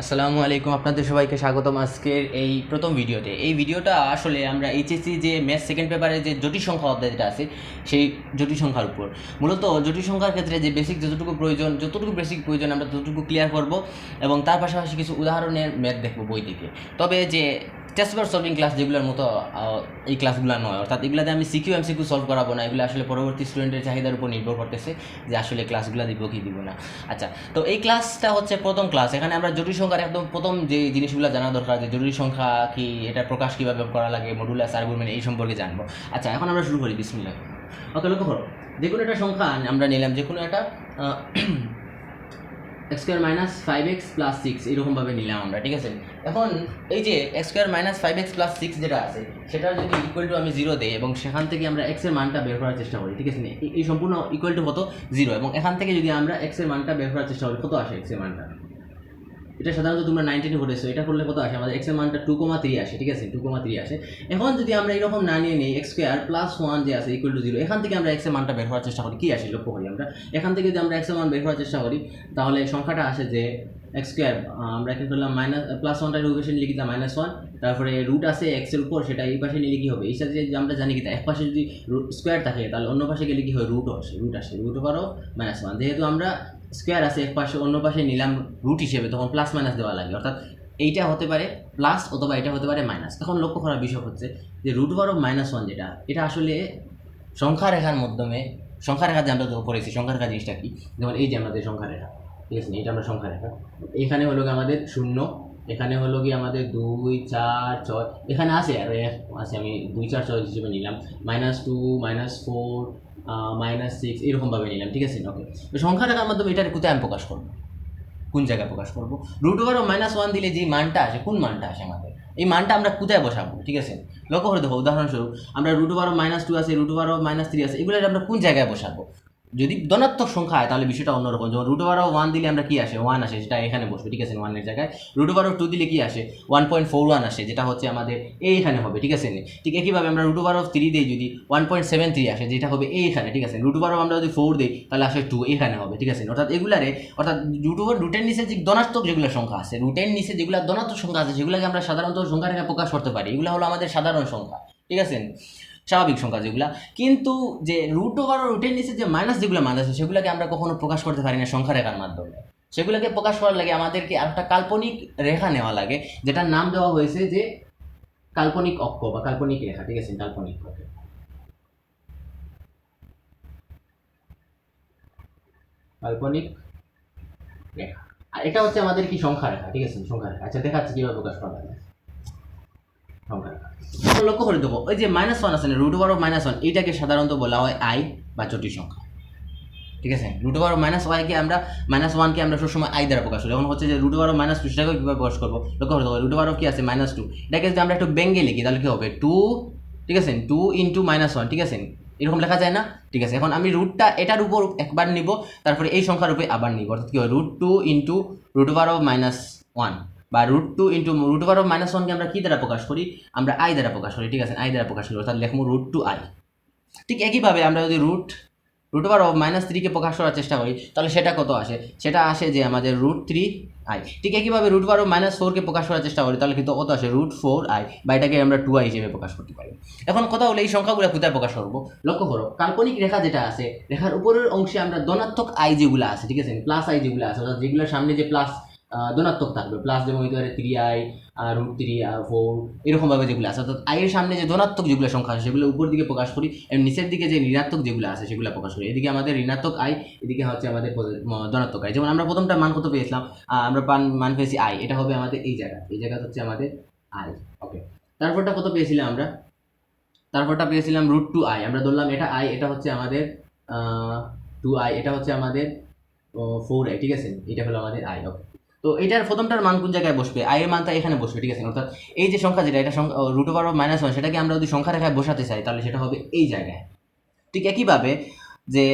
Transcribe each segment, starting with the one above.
আসসালামু আলাইকুম, আপনাদের সবাইকে স্বাগতম আজকের এই প্রথম ভিডিওতে। এই ভিডিওটা আসলে আমরা এইচএসসি যে ম্যাথ সেকেন্ড পেপারে যে জটিল সংখ্যা অধ্যায় যেটা আছে সেই জটিল সংখ্যার উপর। মূলত জটিল সংখ্যার ক্ষেত্রে যে বেসিক যতটুকু বেসিক প্রয়োজন আমরা ততটুকু ক্লিয়ার করব এবং তার পাশাপাশি কিছু উদাহরণের ম্যাথ দেখবো বই থেকে। তবে যে টেস্ট পেপার সলভিং ক্লাস যেগুলোর মতো এই ক্লাসগুলো নয়, অর্থাৎ এগুলোতে আমি সিকিউ এমসিকিউ সলভ করাবো না। এগুলো আসলে পরবর্তী স্টুডেন্টের চাহিদার উপর নির্ভর করতেছে যে আসলে ক্লাসগুলো দিব কি দিব না। আচ্ছা, তো এই ক্লাসটা হচ্ছে প্রথম ক্লাস। এখানে আমরা জটিল সংখ্যার একদম প্রথম যে জিনিসগুলো জানা দরকার, যে জটিল সংখ্যা কি, এটা প্রকাশ কীভাবে করা লাগে, মডুলাস, আর্গুমেন্ট, এই সম্পর্কে জানবো। আচ্ছা, এখন আমরা শুরু করি। বিসমিল্লাহ। ওকে, লক্ষ্য করো, যে কোনো একটা সংখ্যা আমরা নিলাম, যে কোনো একটা x square minus 5x plus 6 এইরকমভাবে নিলাম আমরা, ঠিক আছে। এখন এই যে x square minus 5x plus 6 যেটা আছে সেটার যদি ইকুয়াল টু আমি 0 দিই এবং সেখান থেকে আমরা x এর মানটা বের করার চেষ্টা করি, ঠিক আছে। এই সম্পূর্ণ ইকুয়াল টু কত? 0। এবং এখান থেকে যদি আমরা x এর মানটা বের করার চেষ্টা করি, কত আসে x এর মানটা? এটা সাধারণত তোমরা 19 করেছো, এটা করলে কত আসে? আমাদের x এর মানটা 2,3 আসে, ঠিক আছে, 2,3 আসে। এখন যদি আমরা এরকম না নিয়ে নিই, এক্স স্কোয়ার প্লাস 1 যে আছে ইকুয়াল টু 0, এখান থেকে আমরা x এর মানটা বের করার চেষ্টা করি, কি আসে লক্ষ্য করি আমরা। এখান থেকে যদি আমরা x এর মান বের করার চেষ্টা করি তাহলে সংখ্যাটা আসে যে এক্স স্কোয়ার, আমরা এখানে করলাম মাইনাস প্লাস 1টা রুটেশন লিখে দিলাম -1, তারপরে রুট আছে x এর উপর, সেটা এই পাশে নিলে কি হবে? এই সাথে যে আমরা জানি কি, এক পাশে যদি স্কোয়ার থাকে তাহলে অন্য পাশে গেলে কি হয়? রুট আসে রুট ওভারও -1। যেহেতু আমরা স্কোয়ার আছে এক পাশে, অন্য পাশে নিলাম রুট হিসেবে, তখন প্লাস মাইনাস দেওয়া লাগে, অর্থাৎ এইটা হতে পারে প্লাস অথবা এটা হতে পারে মাইনাস। এখন লক্ষ্য করার বিষয় হচ্ছে যে রুট ওভার অফ -1 যেটা, এটা আসলে সংখ্যা রেখার মাধ্যমে, সংখ্যা রেখা যে আমরা পড়েছি, সংখ্যা রেখা জিনিসটা কি, যেমন এই যে আমাদের সংখ্যা রেখা, ঠিক আছে, এটা আমরা সংখ্যা রেখা, এখানে হলো কি আমাদের 0, এখানে হলো কি আমাদের 2, 4, 6, এখানে আছে আর আছে, আমি 2, 4, 6 হিসেবে নিলাম, -2, -4, -6 এরকমভাবে নিলাম, ঠিক আছে। ওকে, তো সংখ্যা রেখার মাধ্যমে এটার কোথায় আমি প্রকাশ করবো, কোন জায়গায় প্রকাশ করবো? রুট ওভার -1 দিলে যে মানটা আসে, কোন মানটা আসে আমাদের, এই মানটা আমরা কোথায় বসাবো, ঠিক আছে। লক্ষ্য করে দেখো, উদাহরণস্বরূপ আমরা রুট ওভার -2 আছে, রুট ওভার -3 আছে, এগুলো আমরা কোন জায়গায় বসাবো? যদি ধনাত্মক সংখ্যা হয় তাহলে বিষয়টা অন্যরকম। যেমন রুট ওভার 1 দিলে আমরা কি আসে? 1 আসে, সেটা এখানে বসবে, ঠিক আছে, 1 এর জায়গায়। রুট ওভার 2 দিলে কি আসে? 1.41 আসে, যেটা হচ্ছে আমাদের এইখানে হবে, ঠিক আছে। ঠিক একইভাবে আমরা রুট ওভার 3 দিই, যদি 1.73 আসে, যেটা হবে এইখানে, ঠিক আছে। রুট ওভার আমরা যদি 4 দিই তাহলে আসে 2, এখানে হবে, ঠিক আছে। অর্থাৎ এগুলারে, অর্থাৎ রুটের নিচে যে ধনাত্মক যেগুলো সংখ্যা আছে, রুটের নিচে যেগুলো ধনাত্মক সংখ্যা আছে, সেগুলোকে আমরা সাধারণত সংখ্যা রেখা প্রকাশ করতে পারি। এগুলো হলো আমাদের সাধারণ সংখ্যা, ঠিক আছে, স্বাভাবিক সংখ্যা যেগুলা। কিন্তু যে রুট ওভার রুটের নিচে যে মাইনাস যেগুলো মান আছে, সেগুলোকে আমরা কখনো প্রকাশ করতে পারি না সংখ্যা রেখার মাধ্যমে। সেগুলোকে প্রকাশ করার লাগে আমাদেরকে আরেকটা কাল্পনিক রেখা নেওয়া লাগে, যেটার নাম দেওয়া হয়েছে যে কাল্পনিক অক্ষ বা কাল্পনিক রেখা, ঠিক আছে, কাল্পনিক কাল্পনিক রেখা। আর এটা হচ্ছে আমাদের কি? সংখ্যা রেখা, ঠিক আছে, সংখ্যা রেখা। আচ্ছা, দেখাচ্ছি কিভাবে প্রকাশ করা যায় সংখ্যা রেখা। এখন লক্ষ্য করে দেবো, ওই যে -1 আছে না, রুট ওভার অফ -1, এইটাকে সাধারণত বলা হয় আই বা জটিল সংখ্যা, ঠিক আছে। রুট ওভার -1কে আমরা -1কে আমরা সবসময় আই দ্বারা প্রকাশ করি। এখন হচ্ছে যে রুট ওভার -2 সেটাকে কীভাবে প্রকাশ করবো? লক্ষ্য করতে হবে, রুট ওভার কি আছে? -2, এটাকে যদি আমরা একটু ব্যঙ্গে লিখি তাহলে কী হবে? 2, ঠিক আছে, 2 × -1, ঠিক আছে, এরকম লেখা যায় না? ঠিক আছে, এখন আমি রুটটা এটার উপর একবার নিব, তারপরে এই সংখ্যার উপরে আবার নিব, অর্থাৎ কী হয়? √2 × রুট ওভার অফ -1, বা √2 × রুট ওভার অফ -1কে আমরা কী দ্বারা প্রকাশ করি? আমরা আই দ্বারা প্রকাশ করি, ঠিক আছে, আই দ্বারা প্রকাশ করি, অর্থাৎ লিখবো √2i। ঠিক একইভাবে আমরা যদি রুট ওভার অফ -3কে প্রকাশ করার চেষ্টা করি তাহলে সেটা কত আসে? সেটা আসে যে আমাদের √3i। ঠিক একইভাবে রুট ওভার অফ -4কে প্রকাশ করার চেষ্টা করি তাহলে কিন্তু কত আসে? √4i, বা এটাকে আমরা 2i হিসেবে প্রকাশ করতে পারি। এখন কথা হলো, এই সংখ্যাগুলো কোথায় প্রকাশ করবো? লক্ষ্য করো, কাল্পনিক রেখা যেটা আছে, রেখার উপরের অংশে আমরা ধনাত্মক আই যেগুলো আছে, ঠিক আছে, প্লাস আই যেগুলো আছে, অর্থাৎ যেগুলোর সামনে যে প্লাস ধনাত্মক থাকবে, প্লাস যেমন হইতে পারে 3i, √3, 4, এরকমভাবে যেগুলো আছে, অর্থাৎ আইয়ের সামনে যে ধনাত্মক যেগুলো সংখ্যা আছে সেগুলো উপর দিকে প্রকাশ করি, এবং নিচের দিকে যে ঋণাত্মক যেগুলো আছে সেগুলো প্রকাশ করি। এদিকে আমাদের ঋণাত্মক আই, এদিকে হচ্ছে আমাদের ধনাত্মক আই। যেমন আমরা প্রথমটা মান কত পেয়েছিলাম? আমরা মান পেয়েছি আই, এটা হবে আমাদের এই জায়গা হচ্ছে আমাদের আই। ওকে, তারপরটা কত পেয়েছিলাম আমরা? তারপরটা পেয়েছিলাম √2i, আমরা ধরলাম এটা আই, এটা হচ্ছে আমাদের 2i, এটা হচ্ছে আমাদের 4i, ঠিক আছে, এটা হলো আমাদের আই। ওকে, তো এটার প্রথমটার মান কোন জায়গায় বসবে? আই এর মানটা এখানে বসবে, ঠিক আছে। অর্থাৎ এই যে সংখ্যা যেটা, এটা √1 সেটাকে আমরা যদি সংখ্যা রেখায় বসাতে চাই তাহলে সেটা হবে এই জায়গায়। ঠিক একইভাবে যে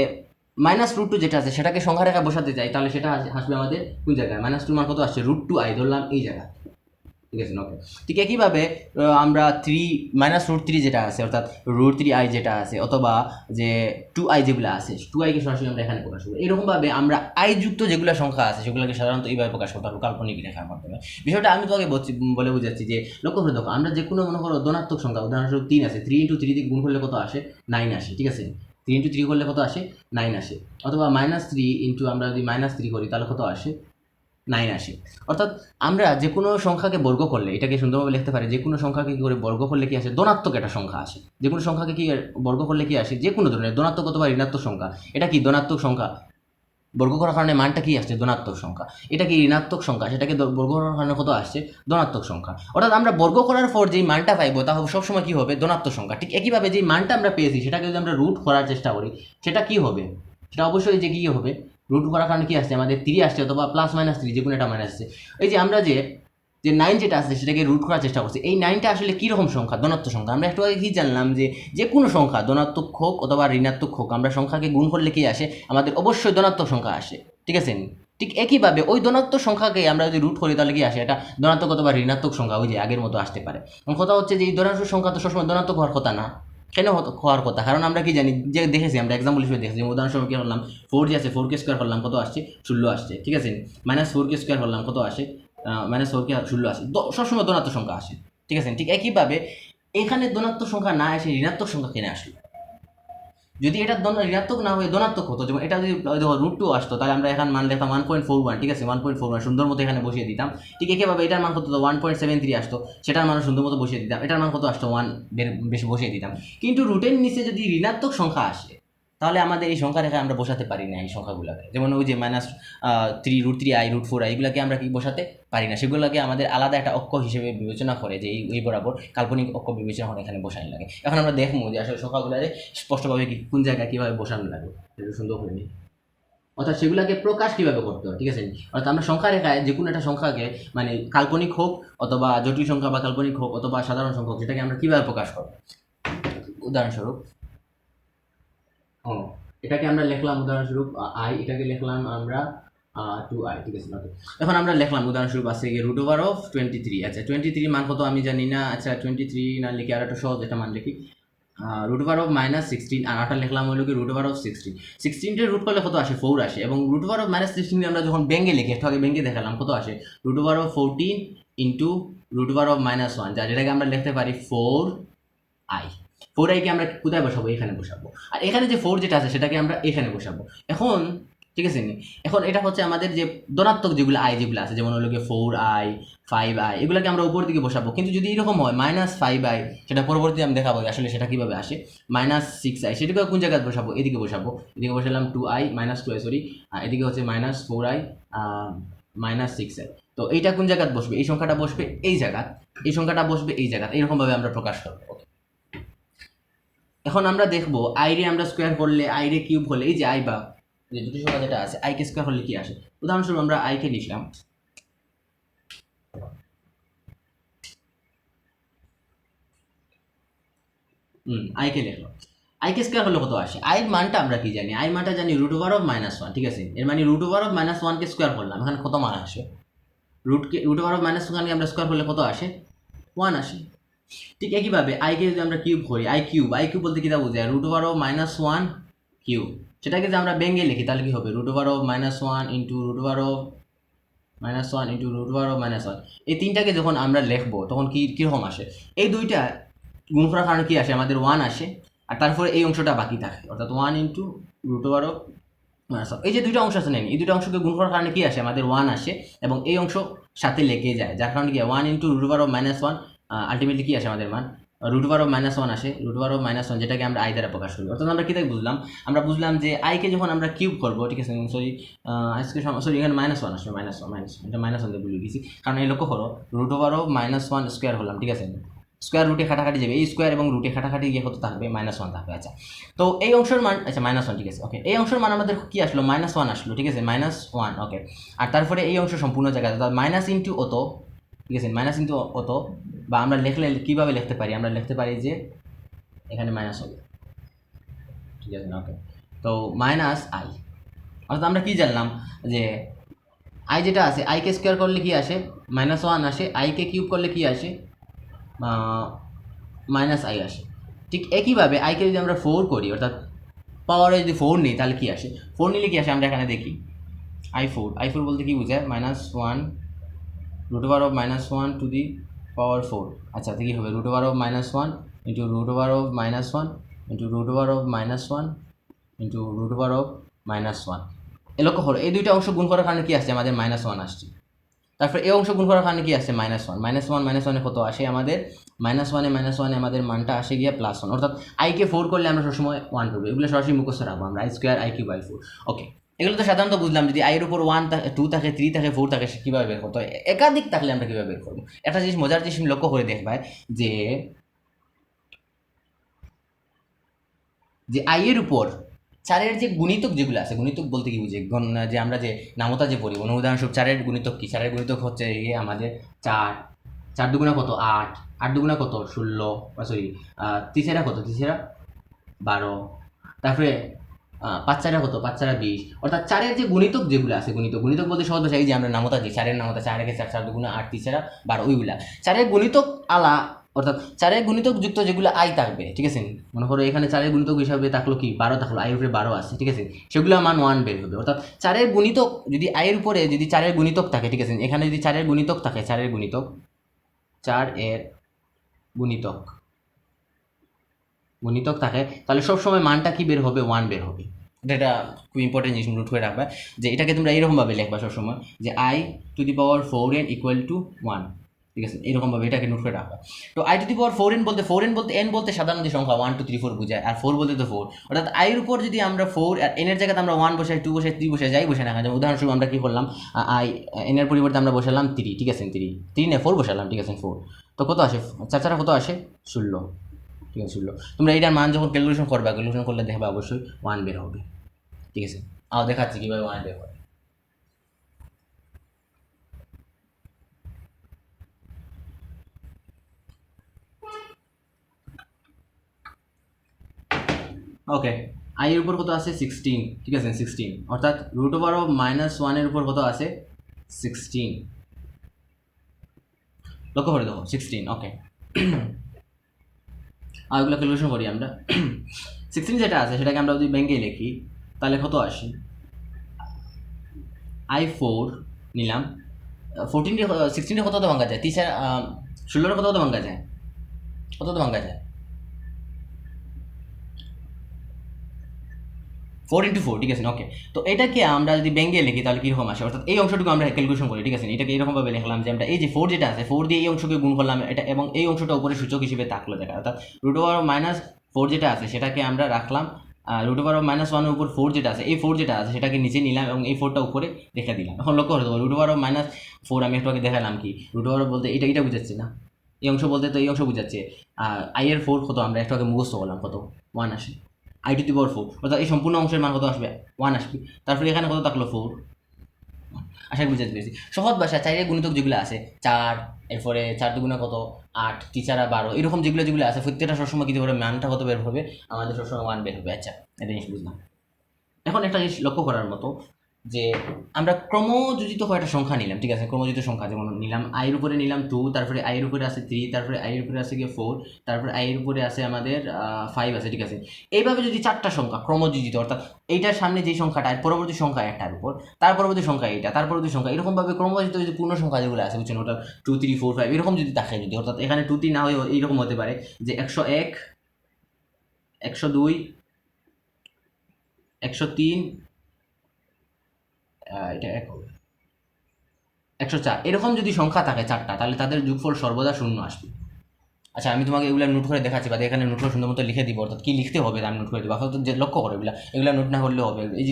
-√2 যেটা আছে সেটাকে সংখ্যা রেখায় বসাতে চাই তাহলে সেটা আসবে আমাদের কোন জায়গায়? -2 মান কত আসছে? √2i, ধরলাম এই জায়গা, ঠিক আছে ওকে। ঠিক একইভাবে আমরা -√3 যেটা আছে অর্থাৎ √3i যেটা আছে অথবা যে 2i যেগুলো আছে 2iকে সরাসরি আমরা এখানে প্রকাশ করবো। এরকমভাবে আমরা i যুক্ত যেগুলো সংখ্যা আছে সেগুলোকে সাধারণত এইভাবে প্রকাশ করতে পারবো কাল্পনিক রেখার মাধ্যমে। বিষয়টা আমি তোকে বলে বুঝাচ্ছি যে লক্ষ্য করে দেখো, আমরা যে কোনো মনে করো ধনাত্মক সংখ্যা, উদাহরণস্বরূপ 3 আছে, 3 × 3 দিয়ে গুণ করলে কত আসে? 9 আসে, ঠিক আছে। 3 × 3 করলে কত আসে? 9 আসে। অথবা -3 আমরা যদি -3 করি তাহলে কত আসে? 9 আসে। অর্থাৎ আমরা যে কোনো সংখ্যাকে বর্গ করলে, এটাকে সুন্দরভাবে লিখতে পারি, যে কোনো সংখ্যাকে কি করে বর্গ করলে কি আসে? ধনাত্মক একটা সংখ্যা আসে। যে কোনো সংখ্যাকে কি বর্গ করলে কি আসে? যে কোনো ধরনের ধনাত্মক অথবা ঋণাত্মক সংখ্যা, এটা কি ধনাত্মক সংখ্যা, বর্গ করার কারণে মানটা কি আসছে? ধনাত্মক সংখ্যা। এটা কি ঋণাত্মক সংখ্যা, সেটাকে বর্গ করার কারণে কত আসছে? ধনাত্মক সংখ্যা। অর্থাৎ আমরা বর্গ করার পর যেই মানটা পাইবো তা সবসময় কি হবে? ধনাত্মক সংখ্যা। ঠিক একইভাবে যেই মানটা আমরা পেয়েছি সেটাকে যদি আমরা রুট করার চেষ্টা করি সেটা কি হবে? সেটা অবশ্যই যে কি হবে? রুট করার কারণে কি আসছে? আমাদের 3 আসছে অথবা +-3 যে কোনো একটা মান আসছে। এই যে আমরা যে 9 যেটা আছে সেটাকে রুট করার চেষ্টা করছি, এই 9টা আসলে কীরকম সংখ্যা? ধনাত্মক সংখ্যা। আমরা একটু আগে কি জানলাম যে যে কোনো সংখ্যা ধনাত্মক হোক অথবা ঋণাত্মক হোক, আমরা সংখ্যাকে গুণ করলে কি আসে? আমাদের অবশ্যই ধনাত্মক সংখ্যা আসে, ঠিক আছে। ঠিক একইভাবে ওই ধনাত্মক সংখ্যাকে আমরা যদি রুট করি তাহলে কি আসে? এটা ধনাত্মক অথবা ঋণাত্মক সংখ্যা ওই যে আগের মতো আসতে পারে। কথা হচ্ছে যে এই ধনাত্মক সংখ্যা তো সবসময় ধনাত্মক হওয়ার কথা না। কেন হওয়ার কথা? কারণ আমরা কি জানি, যে দেখেছি আমরা এক্সাম্পল হিসেবে দেখেছি, উদাহরণস্বরূপ কি করলাম, 4 যে আছে 4কে স্কোয়ার করলাম, কত আসছে? 16 আসছে, ঠিক আছে। -4কে স্কোয়ার করলাম, কত আসে? -4কে 16 আসে। সবসময় ধনাত্মক সংখ্যা আসে, ঠিক আছে। ঠিক একইভাবে এখানে ধনাত্মক সংখ্যা না এসে ঋণাত্মক সংখ্যা কেন আসলো? যদি এটা ঋণাত্মক না হয়ে ধনাত্মক হতো, যেমন এটা যদি √2 আসতো তাহলে আমরা এখানে মান লিখতাম 1.41, ঠিক আছে। 1.41 সুন্দর মতো এখানে বসিয়ে দিতাম। ঠিক একইভাবে এটার মান কত? 1.73 আসতো, সেটার মান সুন্দর মতো বসিয়ে দিতাম। এটার মান কত আসতো? 1 বেশি বসিয়ে দিতাম। কিন্তু রুটের নিচে যদি ঋণাত্মক সংখ্যা আসে তাহলে আমাদের এই সংখ্যা রেখা আমরা বসাতে পারি না এই সংখ্যাগুলোকে। যেমন ওই যে -3√3i √4i এগুলোকে আমরা কি বসাতে পারি না, সেগুলোকে আমাদের আলাদা একটা অক্ষ হিসেবে বিবেচনা করে যে এই বরাবর কাল্পনিক অক্ষ বিবেচনা করে এখানে বসানো লাগে। এখন আমরা দেখবো যে আসলে সংখ্যাগুলোকে স্পষ্টভাবে কি কোন জায়গায় কীভাবে বসানো লাগে, একটু সুন্দর করে নিই। অর্থাৎ সেগুলোকে প্রকাশ কীভাবে করতে হয়, ঠিক আছে। অর্থাৎ আমরা সংখ্যা রেখায় যে কোনো একটা সংখ্যাকে, মানে কাল্পনিক হোক অথবা জটিল সংখ্যা বা কাল্পনিক হোক অথবা সাধারণ সংখ্যা হোক, সেটাকে আমরা কীভাবে প্রকাশ করব? উদাহরণস্বরূপ এটাকে আমরা লিখলাম উদাহরণস্বরূপ i, এটাকে লিখলাম আমরা 2i, ঠিক আছে। ওকে, এখন আমরা লিখলাম উদাহরণস্বরূপ আছে √23। আচ্ছা 23 মান কত আমি জানি না। আচ্ছা 23 না লিখে আর একটা সহজ একটা মান লিখি, √-16, আর আটা লিখলাম হলো কি √16। 16 রুট করলে কত আসে? 4 আসে। এবং √-16 আমরা যখন ব্যঙ্গে লিখি, একটু আগে ব্যঙ্গে দেখালাম, কত আসে? √14 ইন্টু √-1, যা যেটাকে আমরা লিখতে পারি 4i। 4i কে আমরা কোথায় বসাবো? এখানে বসাবো। আর এখানে যে 4 যেটা আছে সেটাকে আমরা এখানে বসাবো। এখন ঠিক আছে, এখন এটা হচ্ছে আমাদের যে ধনাত্মক যেগুলো i যেগুলো আছে, যেমন হলো কি 4i 5i, এগুলোকে আমরা উপর দিকে বসাবো। কিন্তু যদি এরকম হয় -5i, সেটা পরবর্তী আমি দেখাবো আসলে সেটা কিভাবে আসে। -6i, সেটাকে কোন জায়গায় বসাবো? এদিকে বসাবো। এদিকে বসালাম 2i -2i, সরি, এদিকে হচ্ছে -4i -6i। তো এইটা কোন জায়গায় বসবে? এই সংখ্যাটা বসবে এই জায়গা, এই সংখ্যাটা বসবে এই জায়গা। এরকমভাবে আমরা প্রকাশ করবো। এখন আমরা দেখবো i রে আমরা স্কোয়ার করলে, i রে কিউব হলে, এই যে i বা যে দুটি সংখ্যা যেটা আছে, i কে স্কোয়ার করলে কি আসে? উদাহরণস্বরূপ আমরা i কে লিখলাম i কে লিখলাম, i কে স্কোয়ার করলে কত আসে? i এর মানটা আমরা কি জানি? i এর মানটা জানি √1, ঠিক আছে। এর মানে √1 কে স্কোয়ার করলাম, এখানে কত মান আসে? √1 কে আমরা স্কোয়ার করলে কত আসে? 1 আসে। ঠিক একইভাবে i কে যদি আমরা কিউব করি, i কিউব বলতে কিটা বোঝায়? √1 কিউব। সেটাকে যদি আমরা ব্যঙ্গে লিখি তাহলে কি হবে? √1 ইন্টু √1 ইন্টু √1। এই তিনটাকে যখন আমরা লিখবো তখন কীরকম আসে? এই দুইটা গুণ করার কারণে কি আসে? আমাদের 1 আসে, আর তারপরে এই অংশটা বাকি থাকে, অর্থাৎ 1 ইন্টু √1। এই যে দুইটা অংশ আছে নেন, এই দুটো অংশকে গুণ করার কারণে কি আসে? আমাদের 1 আসে, এবং এই অংশ সাথে লেগে যায়, যার কারণে কি 1 ইন্টু √1 আলটিমেটলি কি আসে আমাদের মান? √1 আসে। √1 যেটাকে আমরা i দ্বারা প্রকাশ করি। অর্থাৎ আমরা কি তাই বুঝলাম? আমরা বুঝলাম যে i কে যখন আমরা কিউব করবো, ঠিক আছে, সরি আজকে সরি এখানে -1 আসবে, এটা -1 দিয়ে ভুলে গেছি। কারণ এই লক্ষ্য করো √1 স্কোয়ার হলাম, ঠিক আছে। স্কোয়ার রুটে খাটাখাটি যাবে, এই স্কোয়ার এবং রুটে খাটাখাটি গিয়ে কত থাকবে? -1 থাকবে। আচ্ছা, তো এই অংশের মান, আচ্ছা -1, ঠিক আছে। ওকে, এই অংশের মান আমাদের কি আসলো? -1 আসলো, ঠিক আছে, -1। ওকে, আর তারপরে এই অংশ সম্পূর্ণ জায়গায়, অর্থাৎ মাইনাস ইন্টু অত, ঠিক আছে, মাইনাস ইন্টু অত, বা আমরা লিখলে কীভাবে লিখতে পারি? আমরা লিখতে পারি যে এখানে মাইনাস হবে, ঠিক আছে। ওকে, তো -i, অর্থাৎ আমরা কি জানলাম? যে আই যেটা আছে আইকে স্কোয়ার করলে কি আসে -1 আসে, আইকে কিউব করলে কি আসে -i আসে। ঠিক একইভাবে আইকে যদি আমরা 4 করি অর্থাৎ পাওয়ারে যদি 4 নিই তাহলে কি আসে, 4 নিলে কি আসে আমরা এখানে দেখি i4 বলতে কি বোঝায় -1 √1 টু দি পাওয়ার 4। আচ্ছা তো কী হবে √1 ইন্টু √1 ইন্টু √1 ইন্টু √1 এ লক্ষ্য হলো এই দুইটা অংশ গুণ করার কারণে কি আসছে আমাদের -1 আসছে। তারপর এই অংশ গুণ করার কারণে কি আসছে -1 কত আসে আমাদের -1 আমাদের মানটা আসে গিয়ে +1, অর্থাৎ আইকে 4 করলে আমরা সবসময় 1 পাবো। এগুলো সরাসরি মুখস্থ রাখবো আমরা i2 i3/4। ওকে, এগুলো তো সাধারণত বুঝলাম। যদি আইয়ের উপর 1 2 থাকে 3 থাকে 4 থাকে সে কীভাবে বের করতে হয়, একাধিক থাকলে আমরা কীভাবে বের করবো। একটা জিনিস মজার জিনিস লক্ষ্য করে দেখবায় যে আইয়ের উপর 4-এর যে গুণিতক যেগুলো আছে, গুণিতক বলতে কি বুঝি যে আমরা যে নামতা যে পড়ি, উদাহরণস্বরূপ 4-এর গুণিতক কি, 4-এর গুণিতক হচ্ছে আমাদের 4 দুগুণা কত 8, 8 দুগুণা কত 16, সরি 3 কত 3 12, তারপরে 5 কত 5 20, অর্থাৎ 4-এর যে গুণিতক যেগুলো আছে, গুণিতক বলতে সহজ ভাষায় এই যে আমরা নামতা দিই 4-এর নামতা 4 একে 4 দুগুণা 8 3 12 ওইগুলা 4-এর গুণিতক আলা, অর্থাৎ 4-এর গুণিতক যুক্ত যেগুলো আই থাকবে, ঠিক আছে। মনে করো এখানে 4-এর গুণিতক হিসাবে থাকলো কি 12 থাকলো, আইয়ের উপরে 12 আছে, ঠিক আছে, সেগুলো মান 1 বের হবে। অর্থাৎ 4-এর গুণিতক যদি আইয়ের উপরে যদি 4-এর গুণিতক থাকে, ঠিক আছে, এখানে যদি 4-এর গুণিতক থাকে, 4-এর গুণিতক থাকে তাহলে সবসময় মানটা কি বের হবে 1 বের হবে। এটা খুব ইম্পর্টেন্ট জিনিস নোট করে রাখবা যে এটাকে তোমরা এইরকমভাবে লিখবা সবসময় যে i⁴n ইকুয়াল টু 1, ঠিক আছে, এইরকমভাবে এটাকে নোট করে রাখবা। তো i⁴n বলতে n বলতে সাধারণ যে সংখ্যা 1 2 3 4 বোঝায়, আর 4 বলতে তো 4, অর্থাৎ i এর উপর যদি আমরা 4 আর n এর জায়গাতে আমরা 1 বসাই 2 বসাই 3 বসাই যাই বসাই না, যেমন উদাহরণস্বরূপ আমরা কি করলাম n এর পরিবর্তে আমরা বসালাম 3, ঠিক আছে, 3 না 4 বসালাম, ঠিক আছে 4, তো কত আসে 4 কত আসে 16, ঠিক আছে 16। তোমরা এইটার মান যখন ক্যালকুলেশন করলে দেখবা অবশ্যই 1 বের হবে, ঠিক আছে। দেখাচ্ছি কীভাবে 1 বের হবে। ওকে, i এর উপর কত আছে 16, ঠিক আছে 16, অর্থাৎ √1 এর উপর কত আছে 16, লক্ষ্য করে দেখো 16। ওকে, আর ওইগুলো ক্যালকুলেশন করি আমরা। 16 যেটা আছে সেটাকে আমরা যদি ব্যাঙ্কে লিখি তাহলে কত আসে i4 নিলাম 16 কত ভাঙা যায় 16 কত ভাঙা যায় 4 × 4, ঠিক আছে। ওকে, তো এটাকে আমরা যদি ব্যাঙ্গে লিখি তাহলে কীরকম আসে, অর্থাৎ এই অংশটুকু আমরা ক্যালকুলেশন করি, ঠিক আছে। এটাকে এরকমভাবে লিখলাম যে আমরা এই যে 4 যেটা আছে 4 দিয়ে এই অংশকে গুণ করলাম এটা, এবং এই অংশটা উপরে সূচক হিসেবে থাকলো দেখা, অর্থাৎ √4 যেটা আছে সেটাকে আমরা রাখলাম √1 উপর 4 যেটা আছে, এই 4 যেটা আছে সেটাকে নিচে নিলাম এবং এই 4টা উপরে রেখে দিলাম। এখন লক্ষ্য করে দেবো √4 আমি একটু আগে দেখালাম কি √4 বলতে এটা বুঝাচ্ছি না, এই অংশ বলতে তো এই অংশ বুঝাচ্ছে। i এর 4 কত আমরা একটু আগে মুখস্থ করলাম কত 1 আসে, i⁴, অর্থাৎ এই সম্পূর্ণ অংশের মান কত আসবে 1 আসবে। তারপরে এখানে কত থাকলো 4, আশা করি বুঝাতে পেরেছি। সহজ ভাষা 4-এর গুণিতক যেগুলো আছে 4, এরপরে 4 দুগুণা কত 8, 3 12, এরকম যেগুলো আছে প্রত্যেকটা সবসময় কী করে মানটা কত বের হবে আমাদের সবসময় 1 বের হবে। আচ্ছা, এটা জিনিস বুঝলাম। এখন একটা জিনিস লক্ষ্য করার মতো যে আমরা ক্রমযোজিত কয়েকটা সংখ্যা নিলাম, ঠিক আছে, ক্রমযোজিত সংখ্যা যেমন নিলাম i এর উপরে নিলাম 2, তারপরে i এর উপরে আছে 3, তারপরে i এর উপরে আছে গিয়ে 4, তারপরে i এর উপরে আছে আমাদের 5 আছে, ঠিক আছে। এইভাবে যদি 4টা সংখ্যা ক্রমযোজিত, অর্থাৎ এইটার সামনে যে সংখ্যাটা এর পরবর্তী সংখ্যা একটার উপর, তার পরবর্তী সংখ্যা এইটা, তার পরবর্তী সংখ্যা, এরকমভাবে ক্রমযোজিত যদি পূর্ণ সংখ্যা যেগুলো আছে বুঝছেন, ওটা 2 3 4 5 এরকম যদি থাকে, যদি অর্থাৎ এখানে 2 3 না হয়ে এইরকম হতে পারে যে 101 102 103 এটা 104, এরকম যদি সংখ্যা থাকে 4টা তাহলে তাদের যোগফল সর্বদা 0 আসবে। আচ্ছা, আমি তোমাকে এগুলো নোট করে দেখাচ্ছি, বা এখানে নোট করে সুন্দর মতো লিখে দিব, অর্থাৎ কী লিখতে হবে আমি নোট করে দেবো। অর্থাৎ যে লক্ষ্য করে এগুলো নোট না করলে হবে, এই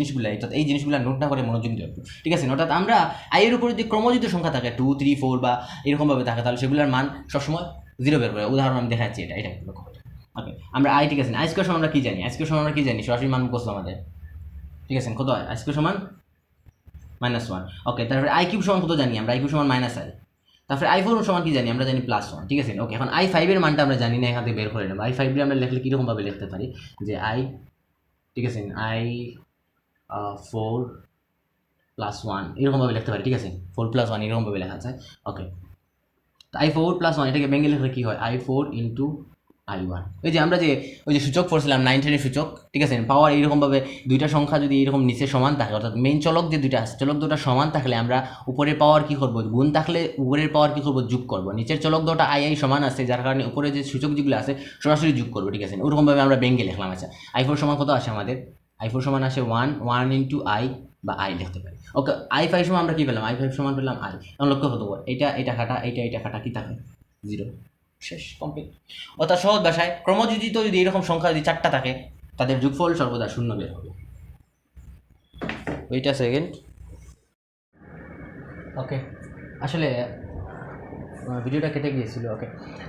জিনিসগুলো নোট না করে মনোযোগ দেবে, ঠিক আছে। অর্থাৎ আমরা আইয়ের উপরে যদি ক্রমযুক্ত সংখ্যা থাকে 2 3 4 বা এরকমভাবে থাকে তাহলে সেগুলোর মান সবসময় 0 বের করে। উদাহরণ আমি দেখাচ্ছি, এটা লক্ষ্য করে। ওকে, আমরা ঠিক আছে, i² সমান আমরা কী জানি, সরাসরি মান মুখস্থ আমাদের, ঠিক আছে। কত হয় i² সমান -1। ওকে, তারপরে i³ সমান কত জানি আমরা, i³ সমান -i। তারপরে i4 সমান কি জানি আমরা, জানি +1, ঠিক আছে। ওকে, এখন i5 এর মানটা আমরা জানি না, এখান থেকে বের করে নেব। i5 এর আমরা লিখলে কীরকমভাবে লিখতে পারি যে ঠিক আছে i4 প্লাস ওয়ান এরকমভাবে লিখতে পারি, ঠিক আছে, 4 + 1 এরকমভাবে লেখা যায়। ওকে, তো i4 + 1 এটাকে ভেঙে লিখলে কী হয়, i4 × i1। ওই যে আমরা যে ওই যে সূচক পড়ছিলাম 9-10 সূচক, ঠিক আছে, পাওয়ার এইরকমভাবে দুইটা সংখ্যা যদি এরকম নিচে সমান থাকে, অর্থাৎ মেইন চলক যে দুইটা আছে, চলক দুটো সমান থাকলে আমরা উপরের পাওয়ার কী করবো, গুণ থাকলে উপরের পাওয়ার কী করবো, যোগ করবো। নিচের চলক দুটো i সমান আছে, যার কারণে উপরে যে সূচক যেগুলো আছে সরাসরি যোগ করবো, ঠিক আছে, ওরকমভাবে আমরা ভেঙে লিখলাম। আচ্ছা, i4 সমান কত আসে আমাদের, i4 সমান আসে 1 × i বা i লিখতে পারি। ওকে, i5 সমান আমরা কী পেলাম, i5 সমান পেলাম i। এখন লক্ষ্য হতো এটা কাটা এটা কাটা কি থাকে, 0, শেষ, কমপ্লিট। অর্থাৎ সহজ ভাষায় ক্রমযোজিত যদি এরকম সংখ্যা যদি 4টা থাকে, তাদের যোগফল সর্বদা 0 বের হবে। ওইটা সেকেন্ড। ওকে, আসলে ভিডিওটা কেটে গিয়েছিল। ওকে,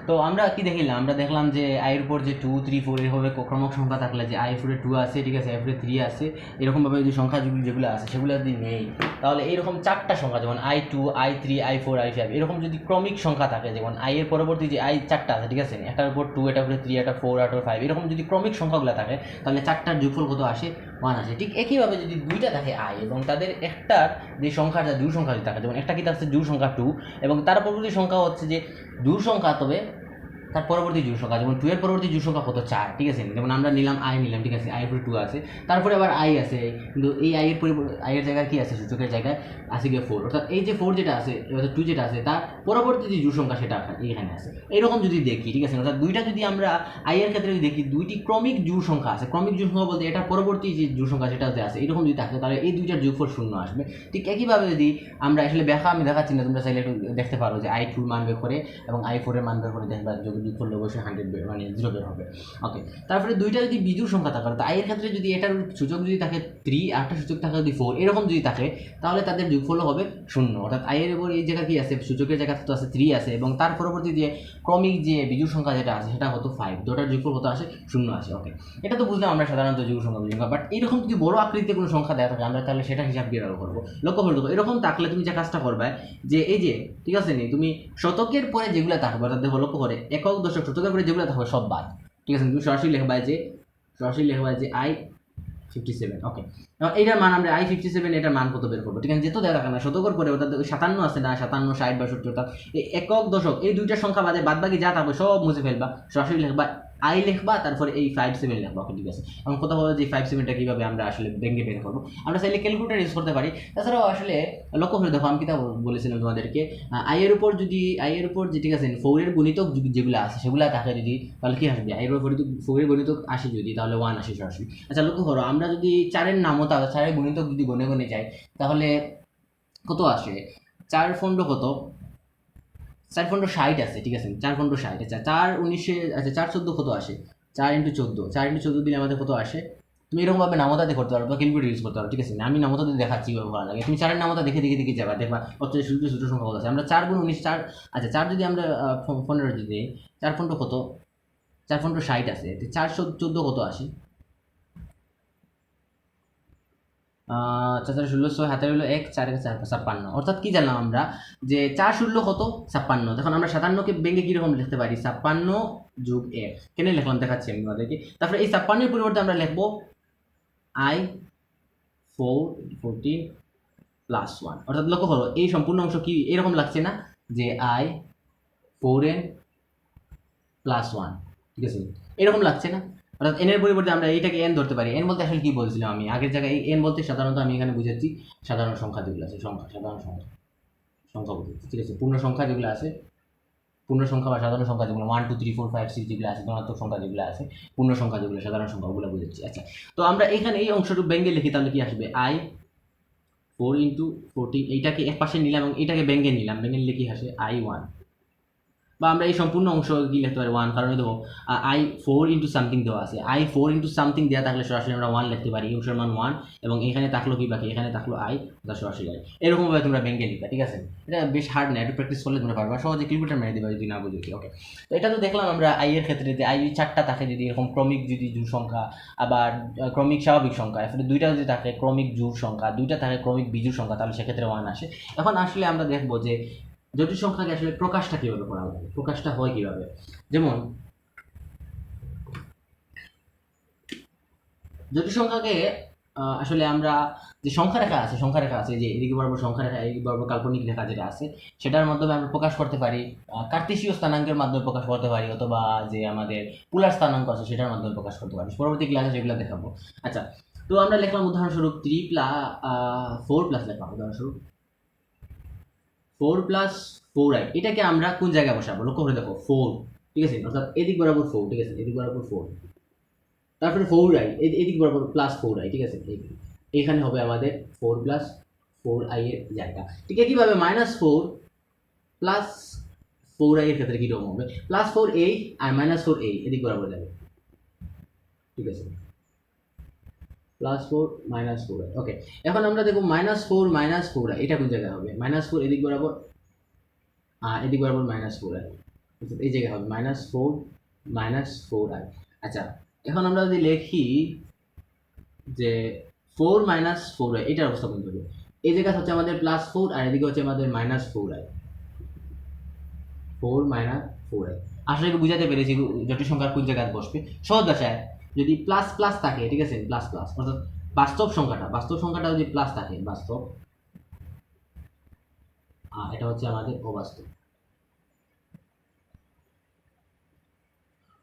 তো আমরা কি দেখিলাম, আমরা দেখলাম যে আইয়ের উপর যে 2, 3, 4 এভাবে ক্রমক সংখ্যা থাকলে যে i4 2 আছে, ঠিক আছে, i4 3 আছে, এরকমভাবে যদি সংখ্যা যেগুলো আছে সেগুলো যদি নেই, তাহলে এইরকম 4টা সংখ্যা যেমন i2, i3, i4, i5 এরকম যদি ক্রমিক সংখ্যা থাকে, যেমন i এর পরবর্তী যে i 4টা আছে, ঠিক আছে, এটার উপর 2, এটার উপরে 3, এটা 4, এটা 5, এরকম যদি ক্রমিক সংখ্যাগুলো থাকে, তাহলে 4টার যোগফল কত আসে, 1 আসে। ঠিক একইভাবে যদি দুইটা থাকে i এবং তাদের একটার যে সংখ্যাটা জোড় সংখ্যা যদি থাকে, যেমন একটা কি থাকছে জোড় সংখ্যা 2 এবং তার পরবর্তী সংখ্যা হচ্ছে যে জোড় সংখ্যা, তবে তার পরবর্তী জোড় সংখ্যা, যেমন 2 এর পরবর্তী জোড় সংখ্যা কত, 4, ঠিক আছে, যেমন আমরা নিলাম i নিলাম, ঠিক আছে, i এর উপরে 2 আছে, তারপরে আবার i আছে, কিন্তু এই i এর পরিবর্তে i এর জায়গায় কি আছে, সূচকের জায়গায় আছে গিয়ে 4, অর্থাৎ এই যে 4 যেটা আছে, অর্থাৎ 2 যেটা আছে, তার পরবর্তী যে জোড় সংখ্যা সেটা এখানে আছে। এরকম যদি দেখি, ঠিক আছে, অর্থাৎ দুইটা যদি আমরা i এর ক্ষেত্রে যদি দেখি দুইটি ক্রমিক জোড় সংখ্যা আছে, ক্রমিক জোড় সংখ্যা বলতে এটা পরবর্তী যে জোড় সংখ্যা সেটাতে আছে, এরকম যদি থাকে, তাহলে এই দুইটার যোগফল 0 আসবে। ঠিক একইভাবে যদি আমরা আসলে আমি দেখাচ্ছি না, তোমরা চাইলে একটু দেখতে পারো যে i2 মান বের করে এবং i4 এর মান বের করে দেখবা যোগফল অবশ্যই 100 মানে 0 বের হবে। ওকে, তারপরে দুইটা যদি বিজোড় সংখ্যা থাকে, তো i এর ক্ষেত্রে যদি এটার সূচক যদি থাকে 3 আর একটা সূচক থাকে যদি 4 এরকম যদি থাকে, তাহলে তাদের যোগফল হবে 0, অর্থাৎ i এর উপর এই জায়গা কি আছে, সূচকের জায়গা তো আছে 3 আছে এবং তার পরবর্তী যে ক্রমিক যে বিজোড় সংখ্যা যেটা আছে সেটা হতো 5, দুটার যোগফল কত আসে, 0 আসে। ওকে, এটা তো বুঝলাম আমরা সাধারণত জোড় সংখ্যা, বাট এরকম যদি বড় আকৃতিতে কোনো সংখ্যা দেওয়া থাকে আমরা তাহলে সেটা হিসাব দিয়ে করবো। লক্ষ্য করে দেবো, এরকম থাকলে তুমি যে কাজটা করবে যে এই যে, ঠিক আছে নি, তুমি শতকের পরে যেগুলো থাকবে, অর্থাৎ দেখো লক্ষ্য করে একক দশক শতকের পরে যেগুলো থাকবে সব বাদ, ঠিক আছে, তুমি সরাসরি লিখবা যে i57। ওকে, এইটার মান আমরা i57 এটার মান কত বের করবো, ঠিক আছে, যেহেতু দেখা না শতকের পরে অর্থাৎ 57 আছে না, 57, 60, 62, অর্থাৎ এই একক দশক এই দুইটা সংখ্যা বাদে বাদ বাকি যা থাকবে সব মুছে ফেলবা, সরাসরি লিখবা i লিখবা, তারপরে এই 57 লিখবা। ওকে, ঠিক আছে, এখন কথা হলো যে 57টা কীভাবে আমরা আসলে ভেঙে বের করবো, আমরা চাইলে ক্যালকুলেটার ইউজ করতে পারি। তাছাড়াও আসলে লক্ষ্য করে দেখো, আমি কিতা বলেছিলাম তোমাদেরকে, i এর উপর যে, ঠিক আছে, 4 এর গুণিতক যেগুলো আছে সেগুলো থাকে যদি, তাহলে কি আসবে, i এর উপর 4 এর গুণিতক আসে যদি, তাহলে 1 আসে সরাসরি। আচ্ছা, লক্ষ্য করো, আমরা যদি 4 এর নামতা 4 এর গুণিতক যদি গণে গণে যাই, তাহলে কত আসে, 4 পনেরো কত, 4 পনেরো 60 আছে, ঠিক আছে, 4 পনেরো 60, আচ্ছা 4 19, আচ্ছা 4 14 কত আসে, 4 × 14, 4 × 14 দিলে আমাদের কত আসে, তুমি এরকমভাবে নামতাতে করতে পারো বা ক্যালকুলেটর ইউজ করতে পারো, ঠিক আছে, আমি নামতাতে দেখাচ্ছি কীভাবে করা লাগে, তুমি 4 এর নামতা দেখে যাবা, দেখবা কত ছোটো ছোটো সংখ্যা কত আছে। আমরা 4 × 19, 4, আচ্ছা 4 যদি আমরা 15 যদি দিই, 4 পনেরো কত, 4 পনেরো 60 আছে, 4 14 কত আসে, 4 16 6 হাতে হলো 1, 4 4 56, অর্থাৎ কি জানলাম আমরা যে 4 16 কত, 56। তখন আমরা 57কে ভেঙে কীরকম লিখতে পারি, 56 + 1, কেন লিখলাম দেখাচ্ছি আমি তোমাদেরকে। তারপরে এই 56 এর পরিবর্তে আমরা লিখবো i14 + 1, অর্থাৎ লক্ষ্য করো এই সম্পূর্ণ অংশ কি এরকম লাগছে না, যে i4n + 1, ঠিক আছে, এরকম লাগছে না, অর্থাৎ n এর পরিবর্তে আমরা এইটাকে n ধরতে পারি। n বলতে আসলে কি বলছিলাম আমি আগের জায়গায়, n বলতে সাধারণত আমি এখানে বুঝাচ্ছি সাধারণ সংখ্যা যেগুলো আছে, সাধারণ সংখ্যা বুঝাচ্ছি, ঠিক আছে, পূর্ণ সংখ্যা যেগুলো আছে, পূর্ণ সংখ্যা বা সাধারণ সংখ্যা যেগুলো 1 2 3 4 5 6 যেগুলো আছে, ধনাত্মক সংখ্যা যেগুলো আছে, পূর্ণ সংখ্যা যেগুলো সাধারণ সংখ্যা, ওগুলো বুঝাচ্ছি। আচ্ছা, তো আমরা এখানে এই অংশটুকু ভেঙে লিখি, তাহলে কি আসবে, i4 × 14, এইটাকে এক পাশে নিলাম এবং এটাকে ভেঙে নিলে কি আসে, i1, বা আমরা এই সম্পূর্ণ অংশ কি লিখতে পারি 1, কারণ দেখো i4 × সামথিং দেওয়া আছে, i4 × সামথিং দেওয়া থাকলে সরাসরি আমরা 1 লিখতে পারি, এই অংশের মান 1 এবং এখানে থাকলো কি বাকি, এখানে থাকলো i, ওটা সরাসরি i, এরকমভাবে তোমরা ভেঙে লিখবা, ঠিক আছে, এটা বেশ হার্ড না, একটু প্র্যাকটিস করলে তোমরা পারবা, সহজে ক্যালকুলেটর মেরে দিবা যদি না বুঝো কি। ওকে, তো এটা তো দেখলাম আমরা i এর ক্ষেত্রে যে i 4টা থাকে যদি এরকম ক্রমিক যদি জোড় সংখ্যা, আবার ক্রমিক স্বাভাবিক সংখ্যা, এরপরে দুইটা যদি থাকে ক্রমিক জোড় সংখ্যা, দুইটা থাকে ক্রমিক বিজোড় সংখ্যা, তাহলে সেক্ষেত্রে 1 আসে। এখন আসলে আমরা দেখবো যে জটিল সংখ্যাকে আসলে প্রকাশটা কীভাবে করা হবে, প্রকাশটা হয় কীভাবে, যেমন জটিল সংখ্যাকে আসলে আমরা যে সংখ্যা রেখা আছে যে এদিকে বরাবর সংখ্যা রেখা এদিকে বরাবর কাল্পনিক রেখা যেটা আছে সেটার মাধ্যমে আমরা প্রকাশ করতে পারি, কার্তেশীয় স্থানাঙ্কের মাধ্যমে প্রকাশ করতে পারি, অথবা যে আমাদের পোলার স্থানাঙ্ক আছে সেটার মাধ্যমে প্রকাশ করতে পারি। পরবর্তী ক্লাসে সেগুলো দেখাবো। আচ্ছা, তো আমরা লিখলাম উদাহরণস্বরূপ 4 প্লাস লিখলাম উদাহরণস্বরূপ 4 + 4i, এটাকে আমরা কোন জায়গায় বসাবো? লক্ষ্য করে দেখো 4, ঠিক আছে, অর্থাৎ এদিক বরাবর 4, ঠিক আছে, এদিক বরাবর 4, তারপরে 4i এদিক বরাবর +4i, ঠিক আছে, এখানে হবে আমাদের 4 + 4i এর জায়গা। ঠিক একইভাবে -4 + 4i এর ক্ষেত্রে কীরকম হবে? +4a আর -4a এদিক বরাবর যাবে, ঠিক আছে, +4 -4i। ওকে, এখন আমরা দেখব -4 -4i এটা কোন জায়গায় হবে? -4 এদিক বরাবর, এদিক বরাবর -4i, এই জায়গায় হবে -4 -4i। আচ্ছা, এখন আমরা যদি লিখি যে 4 - 4i, এটার অবস্থা কোন হবে? এই জায়গা হচ্ছে আমাদের +4 আর এদিকে হচ্ছে আমাদের -4i, 4 - 4i। আসলে কি বুঝাতে পেরেছি জটিল সংখ্যার কোন জায়গায় বসবে? সহজ ভাষায় যদি প্লাস প্লাস থাকে, ঠিক আছে, প্লাস প্লাস অর্থাৎ বাস্তব সংখ্যাটা যদি প্লাস থাকে, বাস্তব, এটা হচ্ছে আমাদের অবাস্তব।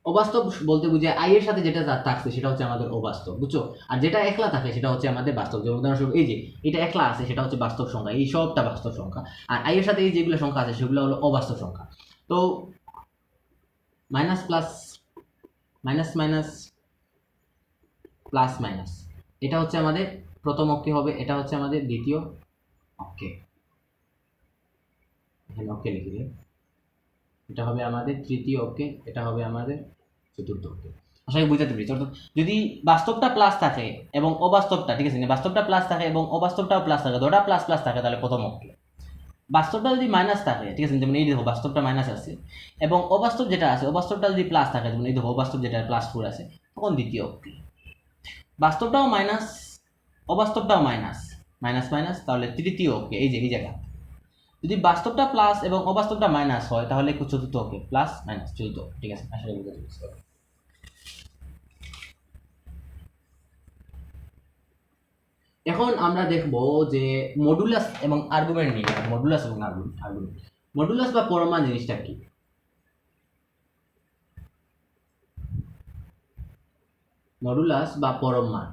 অবাস্তব বলতে বুঝে আই এর সাথে যেটা থাকছে সেটা হচ্ছে আমাদের অবাস্তব, বুঝছো? আর যেটা একলা থাকে সেটা হচ্ছে আমাদের বাস্তব। যেমন উদাহরণস্বরূপ এই যে এটা একলা আছে সেটা হচ্ছে বাস্তব সংখ্যা, এই সবটা বাস্তব সংখ্যা। আর আই এর সাথে এই যেগুলো সংখ্যা আছে সেগুলো হলো অবাস্তব সংখ্যা। তো minus plus, minus minus, plus minus, এটা হচ্ছে আমাদের প্রথম অক্ষে হবে, এটা হচ্ছে আমাদের দ্বিতীয় অক্ষে, এখানে অক্ষে লিখে দিই, এটা হবে আমাদের তৃতীয় অক্ষে, এটা হবে আমাদের চতুর্থ অক্ষে। আশা করি বুঝতে পেরেছি। অর্থাৎ যদি বাস্তবটা প্লাস থাকে এবং অবাস্তবটা, ঠিক আছে, বাস্তবটা প্লাস থাকে এবং অবাস্তবটাও প্লাস থাকে, দুটোটা প্লাস প্লাস থাকে, তাহলে প্রথম অক্ষে। বাস্তবটা যদি মাইনাস থাকে, ঠিক আছে, যেমন এই দেখো বাস্তবটা মাইনাস আছে, এবং অবাস্তব যেটা আছে অবাস্তবটা যদি প্লাস থাকে, যেমন এই দেখো অবাস্তব যেটা +4 আছে, তখন দ্বিতীয় অক্ষে। বাস্তবটাও মাইনাস, অবাস্তবটাও মাইনাস, মাইনাস মাইনাস, তাহলে তৃতীয় অক্ষে, এই যে এই জায়গা। যদি বাস্তবটা প্লাস এবং অবাস্তবটা মাইনাস হয় তাহলে চতুর্থ অক্ষে, প্লাস মাইনাস চতুর্থ, ঠিক আছে, আসলে বুঝতে পেরেছি। এখন আমরা দেখব যে মডুলাস এবং আর্গুমেন্ট নিয়ে, মডুলাস এবং আর্গুমেন্ট। মডুলাস বা পরমান জিনিসটা কি? মডুলাস বা পরম মান,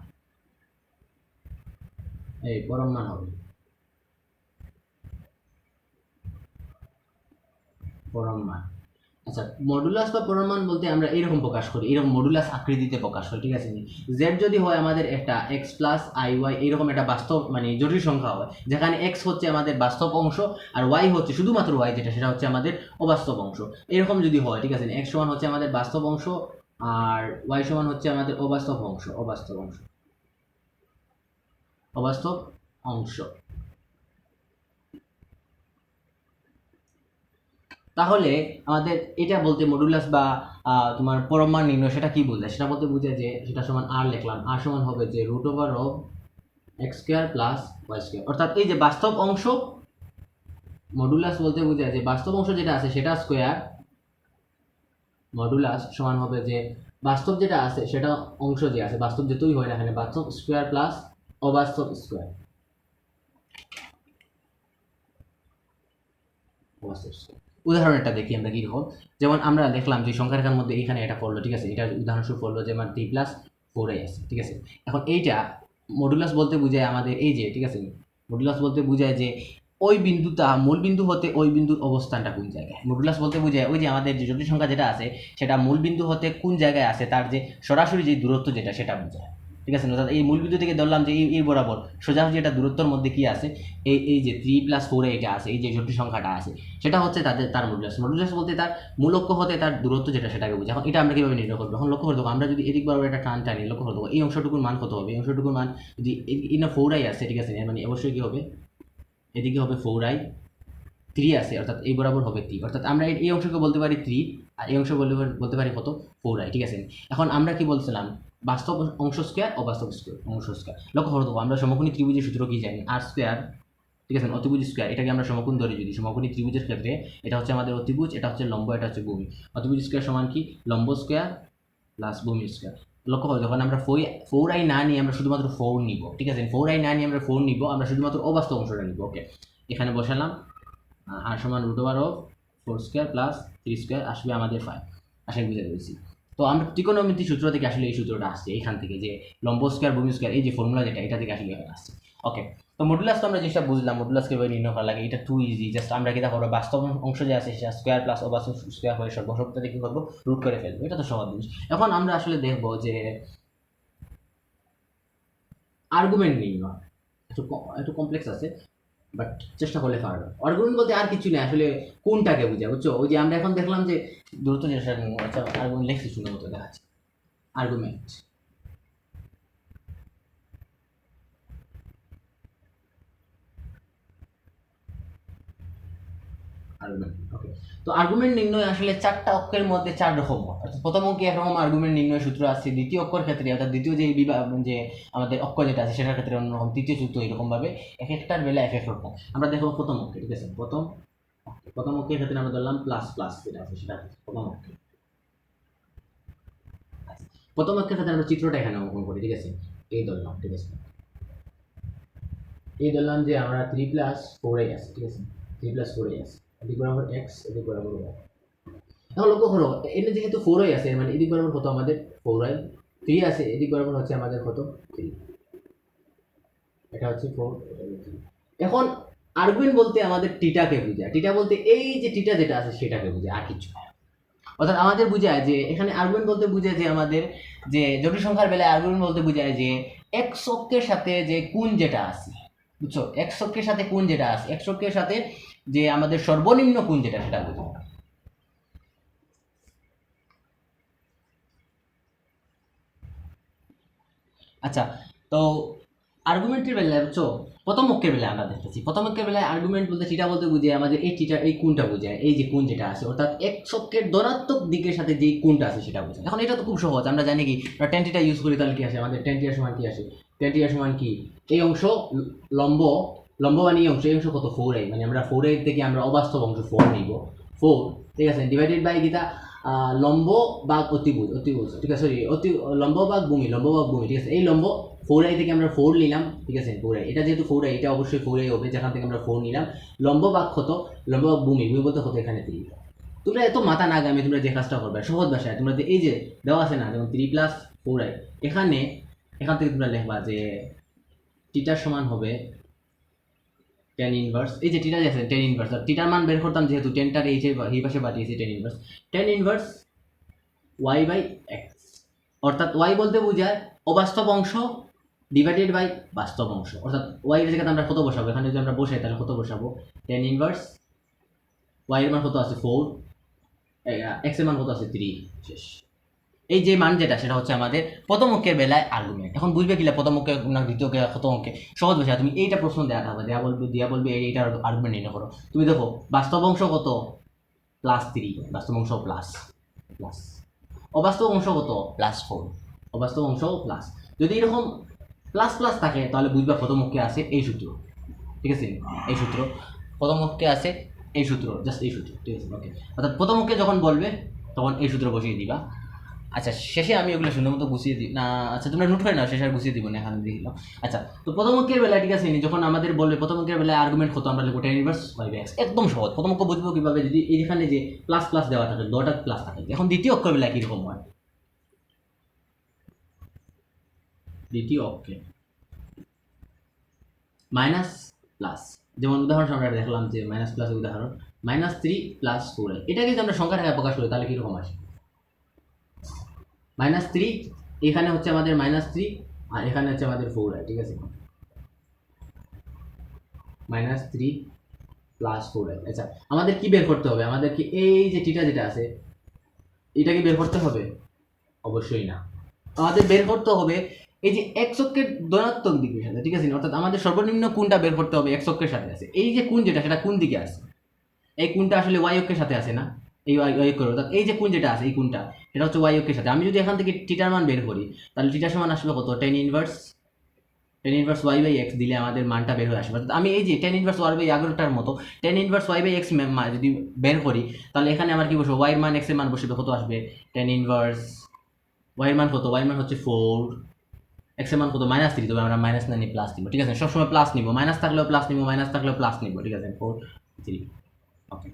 এই পরম মান হবে পরম মান। আচ্ছা, মডুলাস বা পরম মান বলতে আমরা এরকম প্রকাশ করি, এরকম মডুলাস আকৃতিতে প্রকাশ করি, ঠিক আছে। জেড যদি হয় আমাদের একটা এক্স প্লাস আই ওয়াই, এরকম একটা বাস্তব মানে জটিল সংখ্যা হয়, যেখানে এক্স হচ্ছে আমাদের বাস্তব অংশ আর ওয়াই হচ্ছে শুধুমাত্র ওয়াই যেটা সেটা হচ্ছে আমাদের অবাস্তব অংশ, এরকম যদি হয়, ঠিক আছে, এক্স সমান হচ্ছে আমাদের বাস্তব অংশ আর ওয়াই সমান হচ্ছে আমাদের অবাস্তব অংশ, অবাস্তব অংশ। তাহলে আমাদের এটা বলতে মডুলাস বা তোমার পরম মান নির্ণয় সেটা কি বোঝায়? সেটা বলতে বোঝায় যে সেটা সমান আর লিখলাম, আর সমান হবে যে √(x² + y²), অর্থাৎ এই যে বাস্তব অংশ, মডুলাস বলতে বোঝায় যে বাস্তব অংশ যেটা আছে সেটা স্কোয়ার, মডুলাস সমান হবে যে বাস্তব যেটা আছে সেটা অংশ যে আছে, বাস্তব যেতই হয় না এখানে, বাস্তব স্কোয়ার প্লাস অবাস্তব স্কোয়ার, উদাহরণ একটা দেখি আমরা কিরকম। যেমন আমরা দেখলাম যে সংখ্যা রেখার মধ্যে এখানে এটা পড়লো, ঠিক আছে, এটা উদাহরণস্বরূপ পড়লো যে আমার 3+4i আছে, ঠিক আছে। এখন এইটা মডুলাস বলতে বোঝায় আমাদের এই যে, ঠিক আছে, মডুলাস বলতে বোঝায় যে ওই বিন্দুটা মূল বিন্দু হতে ওই বিন্দুর অবস্থানটা কোন জায়গায়। মডুলাস বলতে বোঝায় ওই যে আমাদের যে জটিল সংখ্যা যেটা আছে সেটা মূল বিন্দু হতে কোন জায়গায় আছে তার যে সরাসরি যে দূরত্ব যেটা সেটা বোঝায়, ঠিক আছে। অর্থাৎ এই মূল বিন্দু থেকে ধরলাম যে এই বরাবর সোজাসুজি এটা দূরত্বর মধ্যে কি আছে, এই যে 3+4 এটা আছে, এই যে জটিল সংখ্যাটা আছে সেটা হচ্ছে তার মডুলাস বলতে তার মূল অক্ষ হতে তার দূরত্ব যেটা সেটাকে বোঝায়। এখন এটা আমরা কিভাবে নির্ণয় করবো? এখন লক্ষ্য করে দেবো, আমরা যদি এদিক বরাবর একটা টান টানি, লক্ষ্য করে দেবো এই অংশটুকুর মান কত হবে? এই অংশটুকুর মান যদি 4i আছে, ঠিক আছে, মানে অবশ্যই কি হবে, এদিকে হবে 4i, 3 আছে অর্থাৎ এই বরাবর হবে 3, অর্থাৎ আমরা এই অংশকে বলতে পারি 3 আর এই অংশ বলতে পারি কত, 4i, ঠিক আছে। এখন আমরা কি বলছিলাম, বাস্তব অংশ স্কোয়ার, অবাস্তব অংশ স্কোয়ার। লক্ষ্য করে দেবো আমরা সমকোণী ত্রিভুজের সূত্র কি জানি, আর স্কোয়ার, ঠিক আছে, অতিভুজ স্কোয়ার, এটাকে আমরা সমকোণ ধরি যদি, সমকোণী ত্রিভুজের ক্ষেত্রে এটা হচ্ছে আমাদের অতিভুজ, এটা হচ্ছে লম্ব, এটা হচ্ছে ভূমি। অতিভুজ স্কোয়ার সমান কি, লম্ব স্কোয়ার প্লাস ভূমি স্কোয়ার। লক্ষ্য করো যখন আমরা ফোর আই না নিয়ে আমরা শুধুমাত্র ফোর নিব, ঠিক আছে, ফোর আই না নিয়ে আমরা ফোর নিব, আমরা শুধুমাত্র অবাস্তব অংশটা নিব। ওকে, এখানে বসালাম আর সমান √4 স্কোয়ার প্লাস 3 স্কোয়ার আসবে আমাদের 5। আশা বুঝে দিয়েছি। তো আমরা ত্রিকোণমিতি সূত্র থেকে আসলে এই সূত্রটা আসছে এইখান থেকে, যে লম্ব স্কোয়ার ভূমি স্কোয়ার এই যে ফর্মুলা যেটা, এটা থেকে আসলে আসছে। ওকে, তো মডুলাস তো আমরা জিনিসটা বুঝলাম, মডুলাস কীভাবে নির্ণয় করা লাগে, এটা টু ইজি। জাস্ট আমরা কি করবো, বাস্তব অংশ যে আছে সেটা স্কোয়ার প্লাস অবাস্তব স্কোয়ার হয়ে সর্বশব্দটা কি করবো, রুট করে ফেলবো। এটা তো সহজ জিনিস। এখন আমরা আসলে দেখবো যে আর্গুমেন্ট নির্ণয় একটু কমপ্লেক্স আছে, বাট চেষ্টা করলে পারবে। আর্গুমেন্ট বলতে আর কিছু নেই, আসলে কোনটাকে বোঝায়, বুঝছো? ওই যে আমরা এখন দেখলাম যে দ্রুত জিনিসটা, আচ্ছা আর্গুমেন্ট লেখছি সুন্দর মতো দেখাচ্ছি। আর্গুমেন্ট ওকে, তো আর্গুমেন্ট নির্ণয় আসলে চারটা অক্ষের মধ্যে 4 রকম হয়। অর্থাৎ প্রথম অঙ্কে একরকম আর্গুমেন্ট নির্ণয় সূত্র আছে, দ্বিতীয় অক্ষর ক্ষেত্রে অর্থাৎ দ্বিতীয় যে যে আমাদের অক্ষ যেটা আছে সেটার ক্ষেত্রে অন্যরকম, তৃতীয় সূত্র এরকম ভাবে এক একটার বেলা এক এক রকম। আমরা দেখবো প্রথম অঙ্কে, ঠিক আছে, প্রথম অঙ্কের ক্ষেত্রে আমরা ধরলাম প্লাস প্লাস যেটা আছে সেটা প্রথম অঙ্কে। প্রথম অঙ্কের ক্ষেত্রে আমরা চিত্রটা এখানে অঙ্কন করি, ঠিক আছে, এই ধরলাম, ঠিক আছে, এই ধরলাম যে আমরা 3+4 আছে, ঠিক আছে, 3+4 আছে, এদিক বরাবর এক্স, এদিক বরাবর ওয়াই। এখন লক্ষ্য করো, এখানে যেহেতু 4 আছে, মানে এদিক বরাবর কত আমাদের 4y, 3 আছে, এদিক বরাবর হচ্ছে আমাদের কত 3, এটা হচ্ছে 4। এখন আর্গুমেন্ট বলতে আমাদের টিটাকে বোঝায়, টিটা বলতে এই যে টিটা যেটা আছে সেটাকে বোঝায়, আর কিছু। অর্থাৎ আমাদের বোঝায় যে এখানে আর্গুমেন্ট বলতে বোঝায় যে আমাদের যে জটিল সংখ্যার বেলায় আর্গুমেন্ট বলতে বোঝায় যে এক্স অক্ষের সাথে যে কোণ যেটা আছে, বুঝছো, এক্স অক্ষের সাথে কোণ যেটা আছে, এক্স অক্ষের সাথে যে আমাদের সর্বনিম্ন কোণ যেটা সেটা বোঝায়। আচ্ছা, তো আর্গুমেন্টের বেলায় বুঝছো, প্রথম অক্ষের বেলায় আমরা দেখতেছি, প্রথম অক্ষের বেলায় আর্গুমেন্ট বলতে টিটা বলতে বুঝে আমাদের এই টিটা, এই কোণটা বোঝায়, এই যে কোণ যেটা আছে, অর্থাৎ এক অক্ষের ধনাত্মক দিকের সাথে যে কোণটা আছে সেটা বোঝায়। এখন এটা তো খুব সহজ, আমরা জানি কি, আমরা টেন টিটা ইউজ করি, তাহলে কি আসে আমাদের, টেন টিটার সমান কি আসে, টেন টিটার সমান কি, এই অংশ লম্ব, লম্ব মানে এই অংশ, এই অংশ কত 4a, মানে আমরা 4a থেকে আমরা অবাস্তব অংশ 4 নিব, 4, ঠিক আছে, ডিভাইডেড বাই গীতা লম্ব বা অতিভুজ, ঠিক আছে, সরি লম্ব বা ভূমি, ঠিক আছে, এই লম্ব 4i থেকে আমরা 4 নিলাম, ঠিক আছে, 4i, এটা যেহেতু 4i, এটা অবশ্যই 4i হবে, যেখান থেকে আমরা 4 নিলাম। লম্ব বা কত, লম্ব বা ভূমি বলতে কত, এখানে 3। তোমরা এত মাথা না গামে তোমরা যে কাজটা করবে সহজ ভাষায়, তোমরা এই যে দেওয়া আছে না, যেমন 3+4i, এখান থেকে তোমরা লিখবা যে টিটার সমান হবে টেন ইনভার্স, এই যে টিটা আছে টেন ইনভার্স, আর টিটার মান বের করতাম যেহেতু টেনটার এই পাশে পাঠিয়েছি, tan inverse y by x, অর্থাৎ ওয়াই বলতে বোঝায় অবাস্তব অংশ ডিভাইডেড বাই বাস্তব অংশ, অর্থাৎ ওয়াই এর জায়গাতে আমরা কত বসাবো, এখানে যদি আমরা বসাই তাহলে কত বসাবো, টেন ইনভার্স ওয়াই এর মান কত আছে 4, এক্স এর মান কত আছে 3, শেষ। এই যে মান যেটা সেটা হচ্ছে আমাদের প্রথম অঙ্কের বেলায় আর্গুমেন্ট। এখন বুঝবে কিনা প্রথম অঙ্কে না দ্বিতীয় অঙ্কে, প্রথম অঙ্কে সহজ ভাষা, তুমি এইটা প্রশ্ন দেওয়া থাকবে, দিয়া বলবে এইটার আর্গুমেন্ট নির্ণয় করো। তুমি দেখো বাস্তব অংশ কত +3, বাস্তব অংশ প্লাস, অবাস্তব অংশ কত +4, অবাস্তব অংশ প্লাস। যদি এরকম প্লাস প্লাস থাকে তাহলে বুঝবা প্রথম অঙ্কে আছে এই সূত্র, ঠিক আছে, এই সূত্র প্রথম অঙ্কে আছে, এই সূত্র, জাস্ট এই সূত্র, ঠিক আছে, ওকে। অর্থাৎ প্রথম অঙ্কে যখন বলবে তখন এই সূত্র বসিয়ে দিবা। আচ্ছা, শেষে আমি ওগুলো সুন্দর মতো গুছিয়ে দিই না, আচ্ছা তোমরা নোট করে নাও, শেষে আর গুছিয়ে দিব না, এখানে দিলাম। আচ্ছা, তো প্রথম অঙ্কের বেলায়, ঠিক আছে, যখন আমাদের বলবে প্রথম অঙ্কের বেলায় আর্গুমেন্ট কত, আমরা লিখবো tan inverse y by x, একদম সহজ। প্রথম অঙ্ক বুঝবো কিভাবে, যদি এইখানে যে প্লাস প্লাস দেওয়া থাকে, দুটো প্লাস থাকে। এখন দ্বিতীয় অক্ষর বেলায় কীরকম হয়, দ্বিতীয় অক্ষে মাইনাস প্লাস, যেমন উদাহরণ আমরা দেখলাম যে মাইনাস প্লাস উদাহরণ -3+4i, এটাকে যদি আমরা সংখ্যা টাকায় প্রকাশ করি তাহলে কীরকম আসে, -3, এখানে হচ্ছে আমাদের -3 আর এখানে হচ্ছে আমাদের 4i, ঠিক আছে, -3+4i। আচ্ছা, আমাদের কি বের করতে হবে, আমাদের কি এই যে টিটা যেটা আছে এটা কি বের করতে হবে, অবশ্যই না। আমাদের বের করতে হবে এই যে এক্স অক্ষের ধনাত্মক দিকের সাথে, ঠিক আছে, অর্থাৎ আমাদের সর্বনিম্ন কোণটা বের করতে হবে এক্স অক্ষের সাথে আছে, এই যে কোণ যেটা সেটা কোন দিকে আছে, এই কোণটা আসলে ওয়াই অক্ষের সাথে আছে না, এই ওয়াই অক্ষের, অর্থাৎ এই যে কোণ যেটা আছে এই কোণটা এটা হচ্ছে ওয়াই অক্ষের সাথে। আমি যদি এখান থেকে টিটার মান বের করি তাহলে টিটার সমান আসবে কত, tan inverse y by x দিলে আমাদের মানটা বের হয়ে আসবে। অর্থাৎ আমি এই যে টেন ইনভার্স ওয়াই বাই আগেরটার মতো tan inverse y by x যদি বের করি তাহলে এখানে আমার কি বসবে, ওয়াই এর মান এক্স এর মান বসবে, কত আসবে, টেন ইনভার্স ওয়াই এর মান কত, ওয়াই এর মান হচ্ছে 4, এক্স এর মান কত -3, তবে আমরা মাইনাস না নিয়ে প্লাস নিব, ঠিক আছে? সবসময় প্লাস নিব, মাইনাস থাকলেও প্লাস নিব, মাইনাস থাকলেও প্লাস নিব, ঠিক আছে? 4 3, ওকে।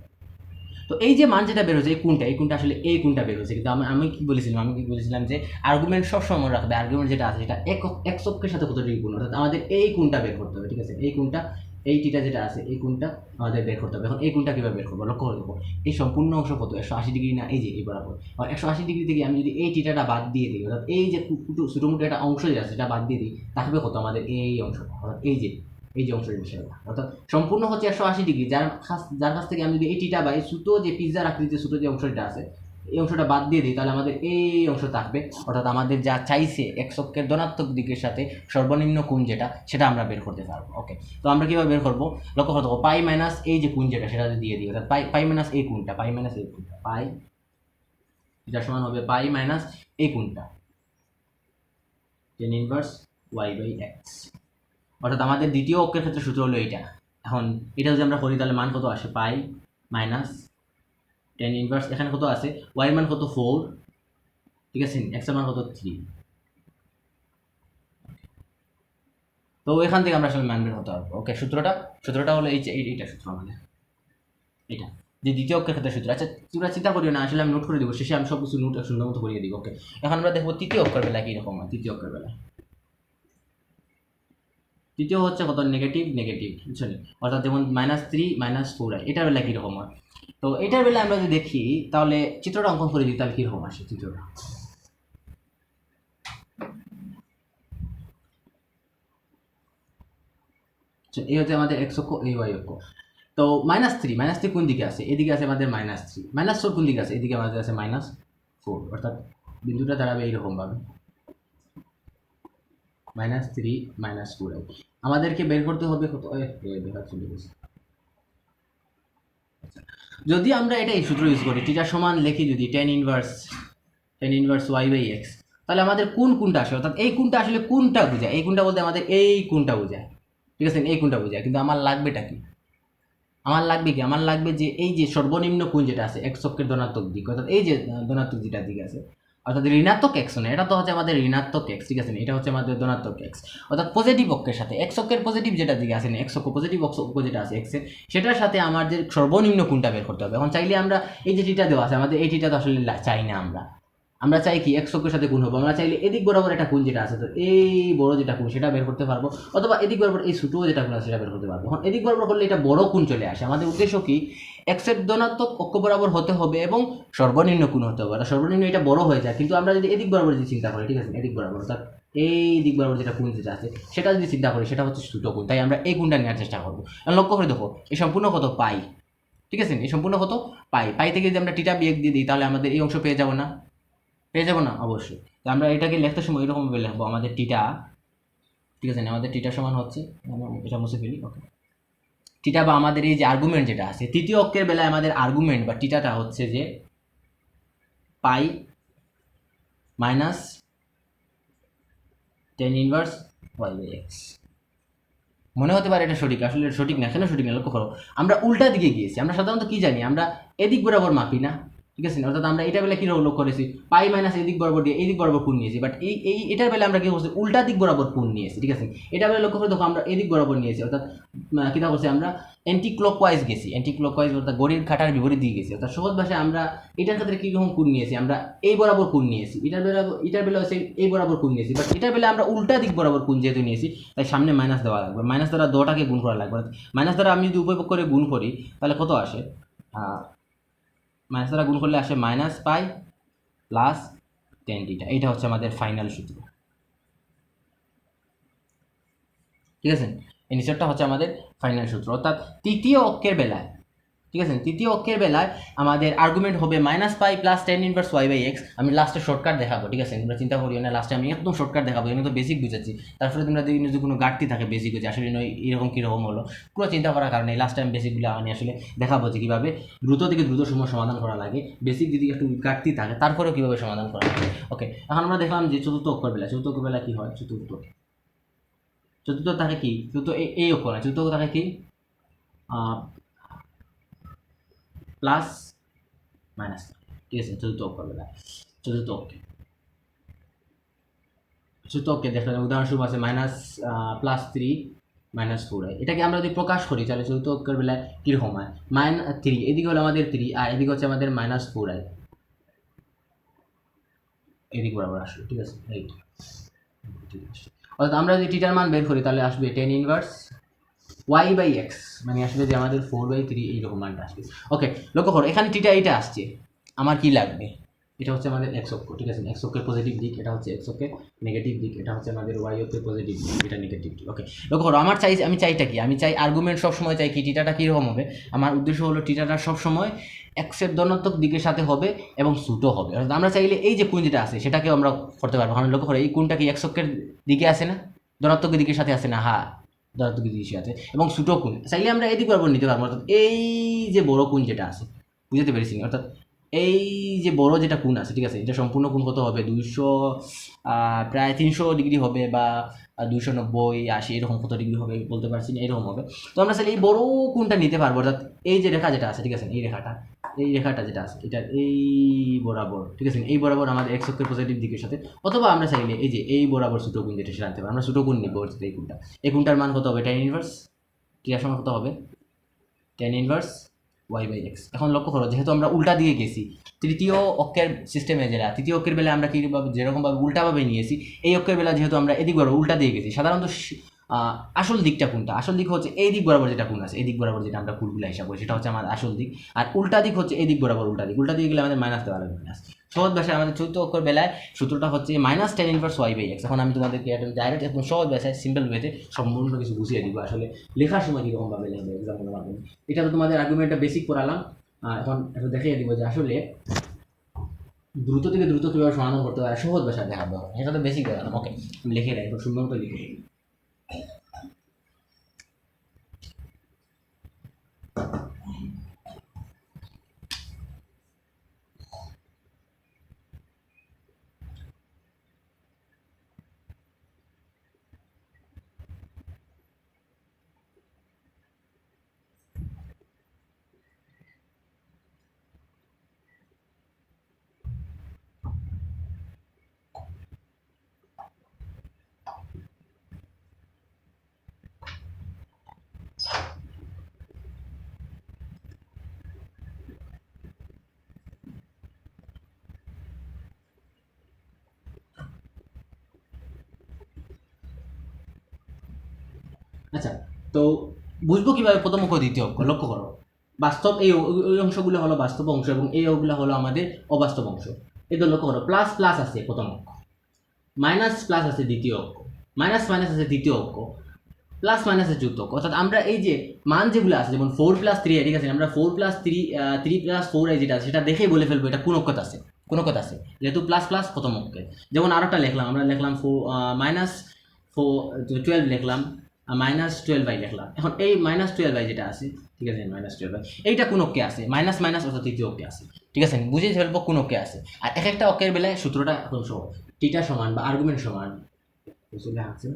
তো এই যে মান যেটা বের হচ্ছে এই কোনটা আসলে এই কোনটা বের হচ্ছে, কিন্তু আমি কি বলেছিলাম যে আর্গুমেন্ট সব সময় রাখবে, আর্গুমেন্ট যেটা আছে সেটা এক্স অক্ষের সাথে কত ডিগ্রি কোণ, অর্থাৎ আমাদের এই কোনটা বের করতে হবে, ঠিক আছে? এই কোনটা, এই টিটা যেটা আছে এই কোনটা আমাদের বের করতে হবে। এখন এই কোনটা কিভাবে বের করবো লক্ষ্য করে দেখো, এই সম্পূর্ণ অংশ কত 180 ডিগ্রি না, এই যে এই বরাবর। আর 180 ডিগ্রি থেকে আমি যদি এই টিটাটা বাদ দিয়ে দিই, অর্থাৎ এই যে ছোটো মোটো একটা অংশ যেটা আছে সেটা বাদ দিয়ে দিই, থাকবে কত আমাদের এই অংশটা, অর্থাৎ এই যে অংশের বিষয়টা, অর্থাৎ সম্পূর্ণ হচ্ছে 180 ডিগ্রি, যার কাছ থেকে আমি যদি এই টিটা বা এই ছোটো যে পিৎজার আকৃতির ছোটো যে অংশটা আছে এই অংশটা বাদ দিয়ে দিই, তাহলে আমাদের এই অংশ থাকবে, অর্থাৎ আমাদের যা চাইছে এক্স অক্ষের ধনাত্মক দিকের সাথে সর্বনিম্ন কোণ যেটা সেটা আমরা বের করতে পারবো। ওকে, তো আমরা কীভাবে বের করবো লক্ষ্য করতে, পাই মাইনাস এই যে কোণ যেটা সেটা দিয়ে দিই, অর্থাৎ পাই মাইনাস এই কোণটা, পাই মাইনাস এই কোণটা, পাই এটা সমান হবে পাই মাইনাস এই কোণটা tan inverse y by x, অর্থাৎ আমাদের দ্বিতীয় অক্ষের ক্ষেত্রে সূত্র হলো এইটা। এখন এটা যদি আমরা করি তাহলে মান কত আসে, পাই মাইনাস টেন ইনভার্স, এখানে কত আছে ওয়াই মান কত 4, ঠিক আছে, এক্স এর মান কত 3। তো এখান থেকে আমরা আসলে মান বের হতে পারবো। ওকে, সূত্রটা হলো এইটা সূত্র আমাদের, এটা যে দ্বিতীয় অক্ষের ক্ষেত্রে সূত্র। আচ্ছা তোমরা চিন্তা করিও না, আসলে আমি নোট করে দিব, শেষে আমি সব কিছু নোট সুন্দর মতো করিয়ে দিব। ওকে, এখন আমরা দেখবো তৃতীয় অক্ষর বেলা কীরকম হয়। তৃতীয় অক্ষর বেলা তৃতীয় হচ্ছে কত নেগেটিভ বুঝছেন, অর্থাৎ যেমন -3 -4 হয়, এটার বেলা কীরকম হয়। তো এটার বেলা আমরা যদি দেখি তাহলে চিত্রটা অঙ্কন করে দিই, তাহলে কীরকম আসে চিত্রটা। এই হচ্ছে আমাদের এক্স অক্ষ, এই ওয়াই অক্ষ। তো -3 কোন দিকে আছে, এদিকে আছে আমাদের -3, -4 কোন দিকে আছে, এদিকে আমাদের আছে -4, অর্থাৎ বিন্দুটা দাঁড়াবে এইরকম ভাবে -3 -4। আমাদেরকে বের করতে হবে কত, চলে গেছে। যদি আমরা এটা এই সূত্র ইউজ করি, টিটা সমান লিখি যদি tan inverse y by x, তাহলে আমাদের কোনটা আসে, অর্থাৎ এই কোনটা আসলে কোনটা বোঝায়, এই কোনটা বলতে আমাদের এই কোনটা বোঝায়, ঠিক আছে? এই কোনটা বোঝায়, কিন্তু আমার লাগবেটা কি, আমার লাগবে যে এই যে সর্বনিম্ন কোণ যেটা আছে এক্স অক্ষের ধনাত্মক দিক, অর্থাৎ এই যে ধনাত্মক যেটা দিক আছে, অর্থাৎ ঋণাত্মক এক্স না, এটা তো হচ্ছে আমাদের ঋণাত্মক এক্স, ঠিক আছে? এটা হচ্ছে আমাদের ধনাত্মক এক্স, অর্থাৎ পজিটিভ অক্ষের সাথে এক্স অক্ষের পজিটিভ যেটা দিকে আছে, এক্স অক্ষ পজিটিভ অক্ষ যেটা আছে এক্সের, সেটার সাথে আমাদের সর্বনিম্ন কোণটা বের করতে হবে। এখন চাইলে আমরা এই যে টিটা দেওয়া আছে, আমাদের এই টিটা তো আসলে চাই না, আমরা চাই কি এক্স অক্ষের সাথে গুণ হবো, আমরা চাইলে এদিক বরাবর একটা কোণ যেটা আছে, তো এই বড় যেটা কোণ সেটা বের করতে পারবো, অথবা এদিক বরাবর এই ছোটো যেটা কোণ আছে সেটা বের করতে পারবো। এখন এদিক বরাবর করলে এটা বড় কোণ চলে আসে, আমাদের উদ্দেশ্য কি এক্স এর ধনাত্মক অক্ষ বরাবর হতে হবে এবং সর্বনিম্ন কোণ হতে হবে, সর্বনিম্ন এটা বড় হয়ে যায়। কিন্তু আমরা যদি এদিক বরাবর যদি চিন্তা করি, ঠিক আছে, এদিক বরাবর অর্থাৎ এই দিক বরাবর যেটা কোণ যেটা আছে সেটা যদি চিন্তা করি সেটা হচ্ছে ছোটো কোণ, তাই আমরা এই কোণটা নেওয়ার চেষ্টা করবো। লক্ষ্য করে দেখো এই সম্পূর্ণ কত পাই, ঠিক আছে, এই সম্পূর্ণ কত পাই থেকে যদি আমরা টিটা বিয়োগ দিয়ে দিই তাহলে আমাদের এই অংশ পেয়ে যাবো না, অবশ্যই। তো আমরা এটাকে লিখতে সময় এরকম ভাবে লিখবো, আমাদের টিটা, ঠিক আছে, আমাদের টিটা সমান হচ্ছে, এটা মুছে ফেলি। ওকে, টিটা বা আমাদের এই যে আর্গুমেন্ট যেটা আছে তৃতীয় অক্ষের বেলায় আমাদের আর্গুমেন্ট বা টিটাটা হচ্ছে যে pi minus ten inverse y by x. মনে হতে পারে এটা সঠিক, আসলে সঠিক না, কেন সঠিক না লক্ষ্য করো, আমরা উল্টা দিকে গিয়েছি। আমরা সাধারণত কি জানি, আমরা এদিক বরাবর মাপি না, ঠিক আছে, অর্থাৎ আমরা এটা বেলা কি লক্ষ্য করেছি, পাই মাইনাস এদিক বরাবর দিয়ে এই দিক বরাবর কোণ নিয়েছি, বাট এটার বেলা আমরা কি করছি উল্টা দিক বরাবর কোণ নিয়েছি, ঠিক আছে। এটা বেলা লক্ষ্য করে দেখো আমরা এদিক বরাবর নিয়েছি, অর্থাৎ কিটা করছি আমরা অ্যান্টি ক্লকওয়াইজ গেছি, অর্থাৎ ঘড়ির কাঁটার বিপরীত দিয়ে গেছি, অর্থাৎ সহজ ভাষায় আমরা এটার ক্ষেত্রে কীরকম কোণ নিয়েছি, আমরা এই বরাবর কোণ নিয়েছি, এটার বেলা হচ্ছে এই বরাবর কোণ নিয়েছি, বাট এটার বেলা আমরা উল্টা দিক বরাবর কোণ যেহেতু নিয়েছি তাই সামনে মাইনাস দেওয়া লাগবে, মাইনাস দ্বারা দটাকে গুণ করা লাগবে, মাইনাস দ্বারা আমি যদি উপভোগ করে গুণ করি তাহলে কত আসে, মাইনাস দ্বারা গুণ করলে আসে মাইনাস পাই প্লাস টেন টিটা, এইটা হচ্ছে আমাদের ফাইনাল সূত্র, ঠিক আছে। এই নিচেরটা হচ্ছে আমাদের ফাইনাল সূত্র, অর্থাৎ তৃতীয় অক্ষের বেলায়, ঠিক আছে, তৃতীয় অক্ষের বেলায় আমাদের আর্গুমেন্ট হবে -pi plus tan inverse y by x. আমি লাস্টে শর্টকাট দেখাবো, ঠিক আছে, তোমরা চিন্তা করিও না, লাস্টে আমি একদম শর্টকাট দেখাবো, এখানে তো বেসিক বুঝাচ্ছি, তারপরে তোমরা যদি কোনো ঘাটতি থাকে বেসিক হচ্ছে আসলে নয় এরকম কীরকম হলো পুরো চিন্তা করার কারণে লাস্টে আমি বেসিকগুলো আমি আসলে দেখাবো যে কীভাবে দ্রুত থেকে দ্রুত সময় সমাধান করা লাগে, বেসিক যদি একটু ঘাটতি থাকে তারপরেও কীভাবে সমাধান করা লাগে। ওকে, এখন আমরা দেখলাম যে চতুর্থ অক্ষর বেলা কী হয়, চতুর্থ থাকে কি, চতুর্থ এই অক্ষর না, চতুর্থ থাকে কি প্লাস মাইনাস, ঠিক আছে, চতুর্থ অক্ষর, সূচককে দেখলাম, উদাহরণস্বরূপ আছে -+3 -4i। এটাকে আমরা যদি প্রকাশ করি তাহলে সূচকের বেলায় কীরকম হয়, -3 এদিকে হলো আমাদের 3 আর এদিকে হচ্ছে আমাদের -4i, এদিক বরাবর আসবে, ঠিক আছে। এই অর্থাৎ আমরা যদি টিটার মান বের করি তাহলে আসবে tan ইনভার্স y/x, মানে আসলে যে আমাদের 4/3 এইরকম মানটা আসবে। ওকে, লক্ষ্য করো এখানে টিটা এইটা আসছে, আমার কি লাগবে, এটা হচ্ছে আমাদের x অক্ষ, ঠিক আছে। x অক্ষের পজিটিভ দিক, এটা হচ্ছে x অক্ষের নেগেটিভ দিক, এটা হচ্ছে আমাদের y অক্ষের পজিটিভ দিক, এটা নেগেটিভ দিক। ওকে, লক্ষ্য করো আমি চাইটা কি, আমি চাই আর্গুমেন্ট সবসময় চাই কি টিটাটা কীরকম হবে। আমার উদ্দেশ্য হলো টিটাটা সবসময় এক্সের ধনাত্মক দিকের সাথে হবে এবং ছোটো হবে। অর্থাৎ আমরা চাইলে এই যে কোণ যেটা আছে সেটাকেও আমরা করতে পারবো। কারণ লক্ষ্য করো এই কোণটা কি x অক্ষের দিকে আছে না, ধনাত্মক দিকের সাথে আছে না, হ্যাঁ ধনাত্মক দিকে আছে, এবং ছোটো কোণ চাইলে আমরা এদিক বরাবর নিতে পারবো। অর্থাৎ এই যে বড় কোণ যেটা আছে, বুঝতে পেরেছি, অর্থাৎ এই যে বড় যেটা কোণ আছে, ঠিক আছে, এটা সম্পূর্ণ কোণ কত হবে, 200 প্রায় 300 ডিগ্রি হবে, বা 290 80 এরকম কত ডিগ্রি হবে বলতে পারছি না, এরকম হবে। তো আমরা চাইলে এই বড় কোণটা নিতে পারবো। অর্থাৎ এই যে রেখা যেটা আছে, ঠিক আছে, এই রেখাটা যেটা আছে এটা এই বরাবর, ঠিক আছে, এই বরাবর আমাদের x অক্ষের পজিটিভ দিকের সাথে, অথবা আমরা চাইলে এই যে এই বরাবর ছোটো কোণ যেটা সেটা আনতে পারি। আমরা ছোটো কোণ নিব, অর্থাৎ এই কোণটার মান কত হবে, tan ইনভার্স ক্রিয়ার সময় কত হবে, tan ইনভার্স y/x। এখন লক্ষ্য করো যেহেতু আমরা উল্টা দিয়ে গেছি, তৃতীয় অক্ষের সিস্টেমে যেটা, তৃতীয় অক্ষের বেলা আমরা কীভাবে যেরকমভাবে উল্টাভাবে নিয়েছি, এই অক্ষের বেলা যেহেতু আমরা এদিক বরাবর উল্টা দিয়ে গেছি, সাধারণত আসল দিকটা কোনটা, আসল দিক হচ্ছে এই দিক বরাবর যেটা কোণ আছে, এই দিক বরাবর যেটা আমরা কুলগুলা হিসাব করি সেটা হচ্ছে আমার আসল দিক, আর উল্টা দিক হচ্ছে এই দিক বরাবর উল্টা দিকে গেলে আমাদের মাইনাস দেওয়া লাগবে, মাইনাস। সহজ ভাষায় আমাদের চতুর্থ অক্ষর বেলায় সূত্রটা হচ্ছে -tan ইনভার্স y/x। এখন আমি তোমাদেরকে ডাইরেক্ট একদম সহজ ভাষায় সিম্পল ওয়েতে সম্পূর্ণ কিছু বুঝিয়ে দিব, আসলে লেখার সময় কীরকমভাবে লিখবে এক্সাম্পলের মাধ্যমে। এটা তো তোমাদের আর্গুমেন্টটা বেসিক পড়ালাম, এখন একটু দেখিয়ে দিব যে আসলে দ্রুত থেকে দ্রুত কীভাবে সমাধান করতে হয় সহজ ভাষায় দেখাবো, এটা তো বেসিক দেখালাম। ওকে, আমি লিখে রাখি, একটু সুন্দর করে লিখে রাখি। আচ্ছা, তো বুঝবো কিভাবে প্রথম অঙ্ক দ্বিতীয় অঙ্ক, লক্ষ্য করো বাস্তব এই অংশগুলো হলো বাস্তব অংশ এবং এই অঙ্কগুলো হলো আমাদের অবাস্তব অংশ। এই তো লক্ষ্য করো প্লাস প্লাস আছে প্রথম অঙ্ক, মাইনাস প্লাস আছে দ্বিতীয় অঙ্ক, মাইনাস মাইনাস আছে তৃতীয় অঙ্ক, প্লাস মাইনাস আছে চতুর্থ অঙ্ক। অর্থাৎ আমরা এই যে মান যেগুলো আছে, যেমন 4+3, ঠিক আছে, আমরা 4+3 যেটা আছে সেটা দেখেই বলে ফেলবো এটা কোন অঙ্কতে আছে, কোন অঙ্কতে আছে, যেহেতু প্লাস প্লাস প্রথম অঙ্কে। যেমন আরেকটা লিখলাম, আমরা লিখলাম -12 লিখলাম, -12i লিখলাম। এখন এই -12i যেটা আছে, ঠিক আছে, -12i এইটা কোন অঙ্কে আছে, মাইনাস মাইনাস অর্থাৎ তৃতীয় অঙ্কে আছে, ঠিক আছে, বুঝে ফেলবো কোন অঙ্কে আছে। আর এক একটা অঙ্কের বেলায় সূত্রটা এখন সহজ, টিটা সমান বা আর্গুমেন্ট সমান আছে।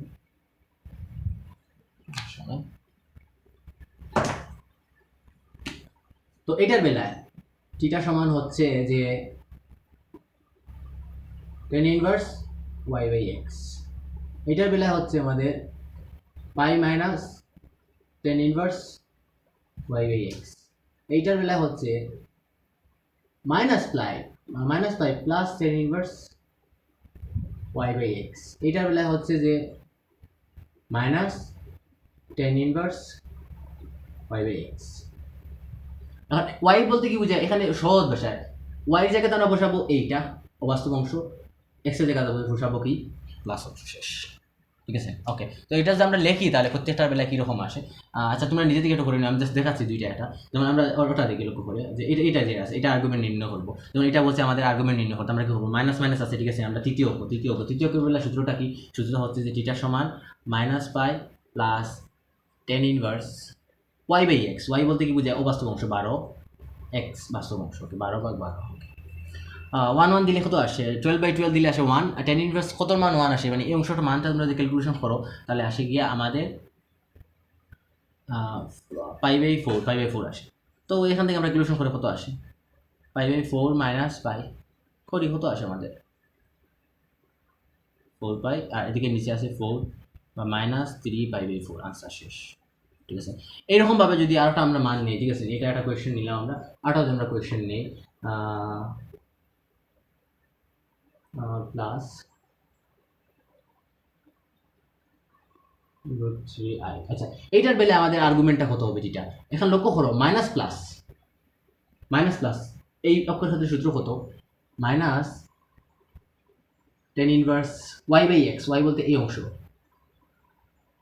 তো এটার বেলায় টিটা সমান হচ্ছে যে tan ইনভার্স y/x, এটার বেলায় হচ্ছে আমাদের পাই মাইনাস tan ইনভার্স y/x, এইটার বেলায় হচ্ছে মাইনাস পাই প্লাস tan ইনভার্স y/x, এইটার বেলায় হচ্ছে যে মাইনাস tan ইনভার্স y/x। এখন y বলতে কি বোঝায়, এখানে সহজ ভাষায় y এর জায়গাতে আমরা বসাবো এইটা অবাস্তব অংশ, x এর জায়গাতে বসাবো কি প্লাস অংশ, শেষ, ঠিক আছে। ওকে, তো এটা যদি আমরা লিখি তাহলে প্রত্যেকটার বেলায় কীরকম আসে, আচ্ছা তোমরা নিজে থেকে একটু করে নিও, আমি জাস্ট দেখাচ্ছি দুইটা। এটা যেমন আমরা ওটা দেখে লক্ষ্য করে যে এটা যে আছে এটা আর্গুমেন্ট নির্ণয় করবো, যেমন এটা বলছে আমাদের আর্গুমেন্ট নির্ণয় করতে, আমরা কি করবো, মাইনাস মাইনাস আছে, ঠিক আছে, আমরা তৃতীয় অঙ্কের বেলা সূত্রটা কি, সূত্রটা হচ্ছে যে টিটা সমান -পাই plus tan inverse y/x, y বলতে কি বোঝায় অবাস্তব অংশ 12, x বাস্তব অংশ, 12/12। 1 দিলে কত আসে, 12/12 দিলে আসে 1, আর tan ইনভার্স কত মান 1 আসে, মানে এই অংশটার মানটা তোমরা যদি ক্যালকুলেশন করো তাহলে আসে গিয়ে আমাদের পাই/4 আসে। তো এখান থেকে আমরা ক্যালকুলেশন করে কত আসে, পাই/4 মাইনাস পাই করি কত আসে আমাদের 4 পাই, আর এদিকে নিচে আছে 4 বা -3π/4, আনসার শেষ। ঠিক আছে, এইরকমভাবে যদি আরেকটা আমরা মান নিই, ঠিক আছে, এটা একটা কোয়েশ্চেন নিলাম আমরা, আরেকটা যদি আমরা কোয়েশ্চেন নেই প্লাস √3i। আচ্ছা, এইটার বেলে আমাদের আর্গুমেন্টটা কত হবে যেটা এখন লক্ষ্য করো, মাইনাস প্লাস এই অক্ষরের সাথে সূত্র কত, minus ten inverse y/x, y বলতে এই অংশ,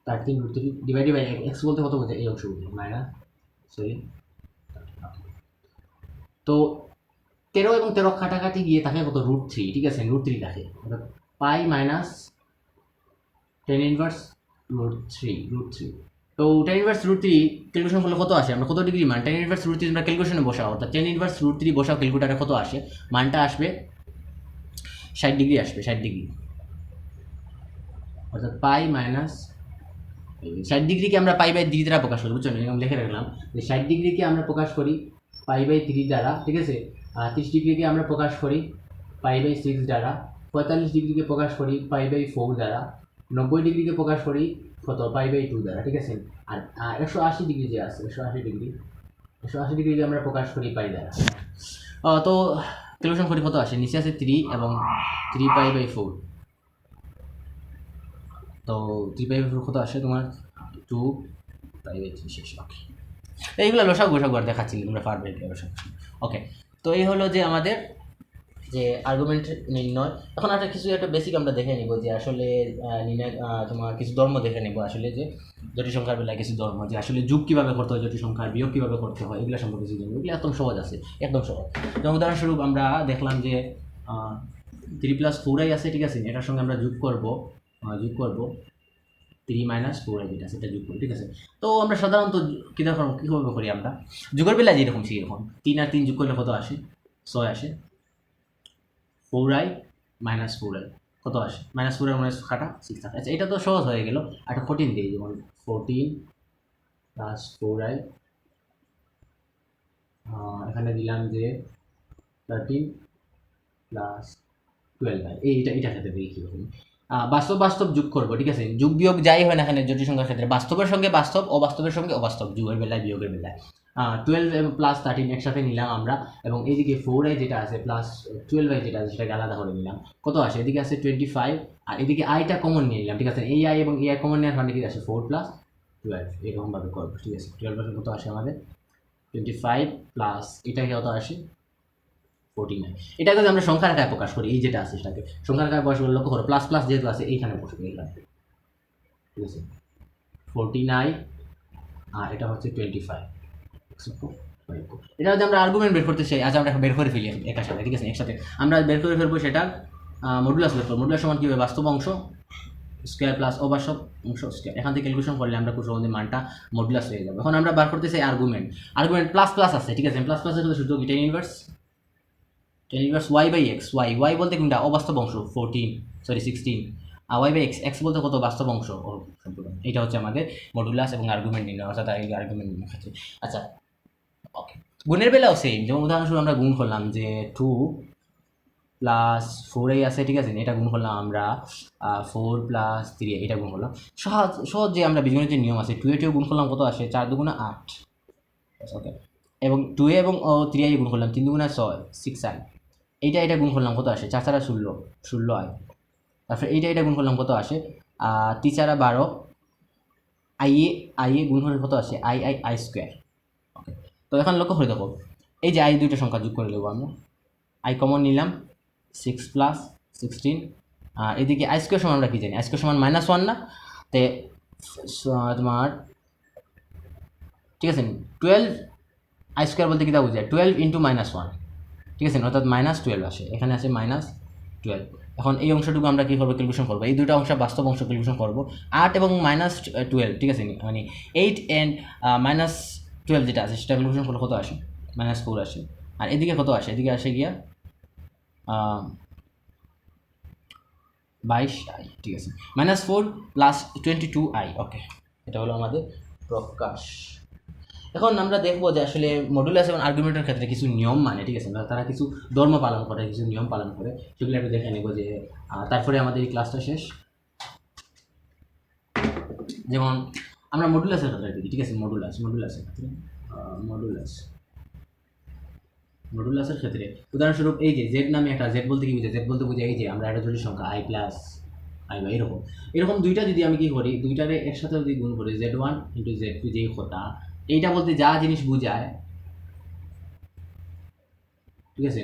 13√3 ডিভাইডেড বাই x বলতে কত বোঝায়, এই অংশ বোঝায়, মাইনাস সরি। তো 13 এবং 13 কাটাকাটি গিয়ে থাকে কত, √3, ঠিক আছে, √3 থাকে, অর্থাৎ পাই মাইনাস টেন ইনভার্স √3। তো টেন ইনভার্স √3 ক্যালকুলেশন করলে কত আসে, আমরা কত ডিগ্রি মান, টেন ইনভার্স √3 আমরা ক্যালকুলেশনে বসাও, অর্থাৎ টেন ইনভার্স √3 বসাও ক্যালকুলেটারে, কত আসে, মানটা আসবে 60 ডিগ্রি আসবে, 60 ডিগ্রি, অর্থাৎ পাই মাইনাস 60 ডিগ্রিকে আমরা পাই/3 দ্বারা প্রকাশ করি, বুঝছো, এরকম লিখে রাখলাম যে 60 ডিগ্রিকে আমরা প্রকাশ করি পাই/3 দ্বারা, ঠিক আছে, আর 30 ডিগ্রিকে আমরা প্রকাশ করি পাই/6 দ্বারা, 45 ডিগ্রিকে প্রকাশ করি পাই/4 দ্বারা, 90 ডিগ্রিকে প্রকাশ করি কত, পাই/2 দ্বারা, ঠিক আছে, আর 180 ডিগ্রি যে আছে, 180 ডিগ্রিকে আমরা প্রকাশ করি পাই দ্বারা। তো ক্যালকুলেশন করি কত আসে, নিচে আছে 3 এবং 3π/4, তো 3π/4 কত আসে তোমার, 2π/3 শেষ। ওকে, এইগুলো লসাগু আর দেখাচ্ছি, তোমরা পারবে লসাগু। ওকে, তো এই হলো যে আমাদের যে আর্গুমেন্ট নির্ণয়। এখন একটা বেসিক আমরা দেখে নিব যে আসলে নির্ণয় তোমার কিছু ধর্ম দেখে নিব, আসলে যে জটিল সংখ্যার বেলায় কিছু ধর্ম, যে আসলে যোগ কীভাবে করতে হয়, জটিল সংখ্যার বিয়োগ কীভাবে করতে হয়, এগুলো সম্পর্কে কিছু জানবো। এগুলো একদম সহজ আছে, একদম সহজ। যেমন উদাহরণস্বরূপ আমরা দেখলাম যে 3 + 4i আছে, ঠিক আছে, এটার সঙ্গে আমরা যোগ করব 3 - 4i যেটা সেটা যোগ করি, ঠিক আছে। তো আমরা সাধারণত কীভাবে করি, আমরা যোগের বেলায় যেরকম সেই রকম 3 আর 3 যোগ করলে কত আসে, 6 আসে, 4i - 4i কত আসে, -4 আর - কাটা 6 থাকে। আচ্ছা, এটা তো সহজ হয়ে গেল। একটা 14 দিই, যেমন 14 + 4i, এখানে দিলাম যে 13 + 12i, এটা ক্ষেত্রে দেখি কীরকম বাস্তব যোগ করবো, ঠিক আছে, যোগ বিয়োগ যাই হয় না এখানে জটিল সংখ্যার ক্ষেত্রে, বাস্তবের সঙ্গে বাস্তব, অবাস্তবের সঙ্গে অবাস্তব, যোগের বেলায় বিয়োগের বেলায় 12 এবং +13 একসাথে নিলাম আমরা, এবং এইদিকে 4i যেটা আছে প্লাস 12i যেটা আছে সেটাকে আলাদা করে নিলাম, কত আসে, এদিকে আছে 25, আর এদিকে আইটা কমন নিয়ে নিলাম, ঠিক আছে, এই আই এবং এই আই কমন নেওয়ার কারণে কি আসে 4 + 12, এরকমভাবে করবো, ঠিক আছে। 12 কত আসে আমাদের 25 প্লাস এটাকে কত আসে 49। এটাকে যদি আমরা সংখ্যার আকারে প্রকাশ করি, এই যেটা আছে সেটাকে সংখ্যার আকারে প্রকাশ করে, লক্ষ্য করো প্লাস প্লাস যেহেতু আছে এইখানে বসবে, এইখানে, ঠিক আছে, 49 আর এটা হচ্ছে 25। এটা যদি আমরা আর্গুমেন্ট বের করতে চাই, আজ আমরা বের করে ফেলি একার সাথে, ঠিক আছে, একসাথে আমরা বের করে ফেলবো সেটা মডুলাস বের করবো। মডুলাস সমান কী হবে, বাস্তব অংশ স্কোয়ার প্লাস অবাস্তব অংশ স্কোয়ার। এখান থেকে ক্যালকুলেশন করলে আমরা খুব সহজে মানটা মডুলাস হয়ে যাবে। এখন আমরা বার করতে চাই আর্গুমেন্ট প্লাস প্লাস আছে, ঠিক আছে, প্লাস প্লাসের সাথে সূত্র কি, টেন ইনভার্স y/x, y বলতে কোনটা, অবাস্তব অংশ 16, আর y/x, x বলতে কত, বাস্তব অংশ সম্পূর্ণ। এটা হচ্ছে আমাদের মডুলাস এবং আর্গুমেন্ট নির্ণয়, অর্থাৎ আর্গুমেন্ট নির্ণয় ক্ষেত্রে। আচ্ছা, ওকে, গুণের বেলাও সেম, যেমন উদাহরণস্বরূপ আমরা গুণ করলাম যে 2 + 4i আছে, ঠিক আছে, এটা গুণ করলাম আমরা 4 + 3i, এটা গুণ করলাম। সহজ যে আমরা বীজগণিতের যে নিয়ম আছে, 2 গুণ করলাম কত আসে, 4 × 2 = 8, ওকে, এবং 2a এবং 3i গুণ করলাম 3 × 2 = 6, 6i, এটা গুণ করলাম কত আসে, 4 × 4 = 16i, তারপরে এটা গুণ করলাম কত আসে 3 × 4 = 12, i গুণ করলে কত আসে i²। ওকে, তো এখন লক্ষ্য করে দেখো, এই যে দুইটা সংখ্যা যোগ করে দেবো আমরা, i কমন নিলাম 6 + 16, আর এদিকে i² সমান আমরা কি জানি, i² সমান -1 না, তে তোমার, ঠিক আছে, 12 i² বলতে কি তা বোঝায় 12 × -1, ঠিক আছে, অর্থাৎ -12 আসে, এখানে আছে -12। এখন এই অংশটুকু আমরা কী করবো, ক্যালকুলেশন করবো, এই দুটো অংশ বাস্তব অংশ ক্যালকুলেশন করবো, 8 এবং -12, ঠিক আছে, মানে 8 and -12 যেটা আছে সেটা ক্যালকুলেশন করলে কত আসে, -4 আসে, আর এদিকে কত আসে, এদিকে আসে গিয়া 22i, ঠিক আছে, -4 + 22i। ওকে, এটা হলো আমাদের প্রকাশ। এখন আমরা দেখবো যে আসলে মডুলাস এবং আর্গুমেন্টের ক্ষেত্রে কিছু নিয়ম মানে, ঠিক আছে, তারা কিছু ধর্ম পালন করে, কিছু নিয়ম পালন করে, সেগুলো একটু দেখে নেবো যে তারপরে আমাদের এই ক্লাসটা শেষ। যেমন আমরা মডুলাসের ক্ষেত্রে দেখি, ঠিক আছে, মডুলাসের ক্ষেত্রে মডুলাসের ক্ষেত্রে উদাহরণস্বরূপ এই যে জেড নামে একটা, জেড বলতে কি বুঝে, জেড বলতে বুঝে এই যে আমরা একটা জটিল সংখ্যা আই প্লাস আই বা এরকম দুইটা যদি আমি কি করি, দুইটারে একসাথে যদি গুণ করি Z1 ইন্টু Z2 যেই কথা, এইটা বলতে যা জিনিস বুঝায়, ঠিক আছে,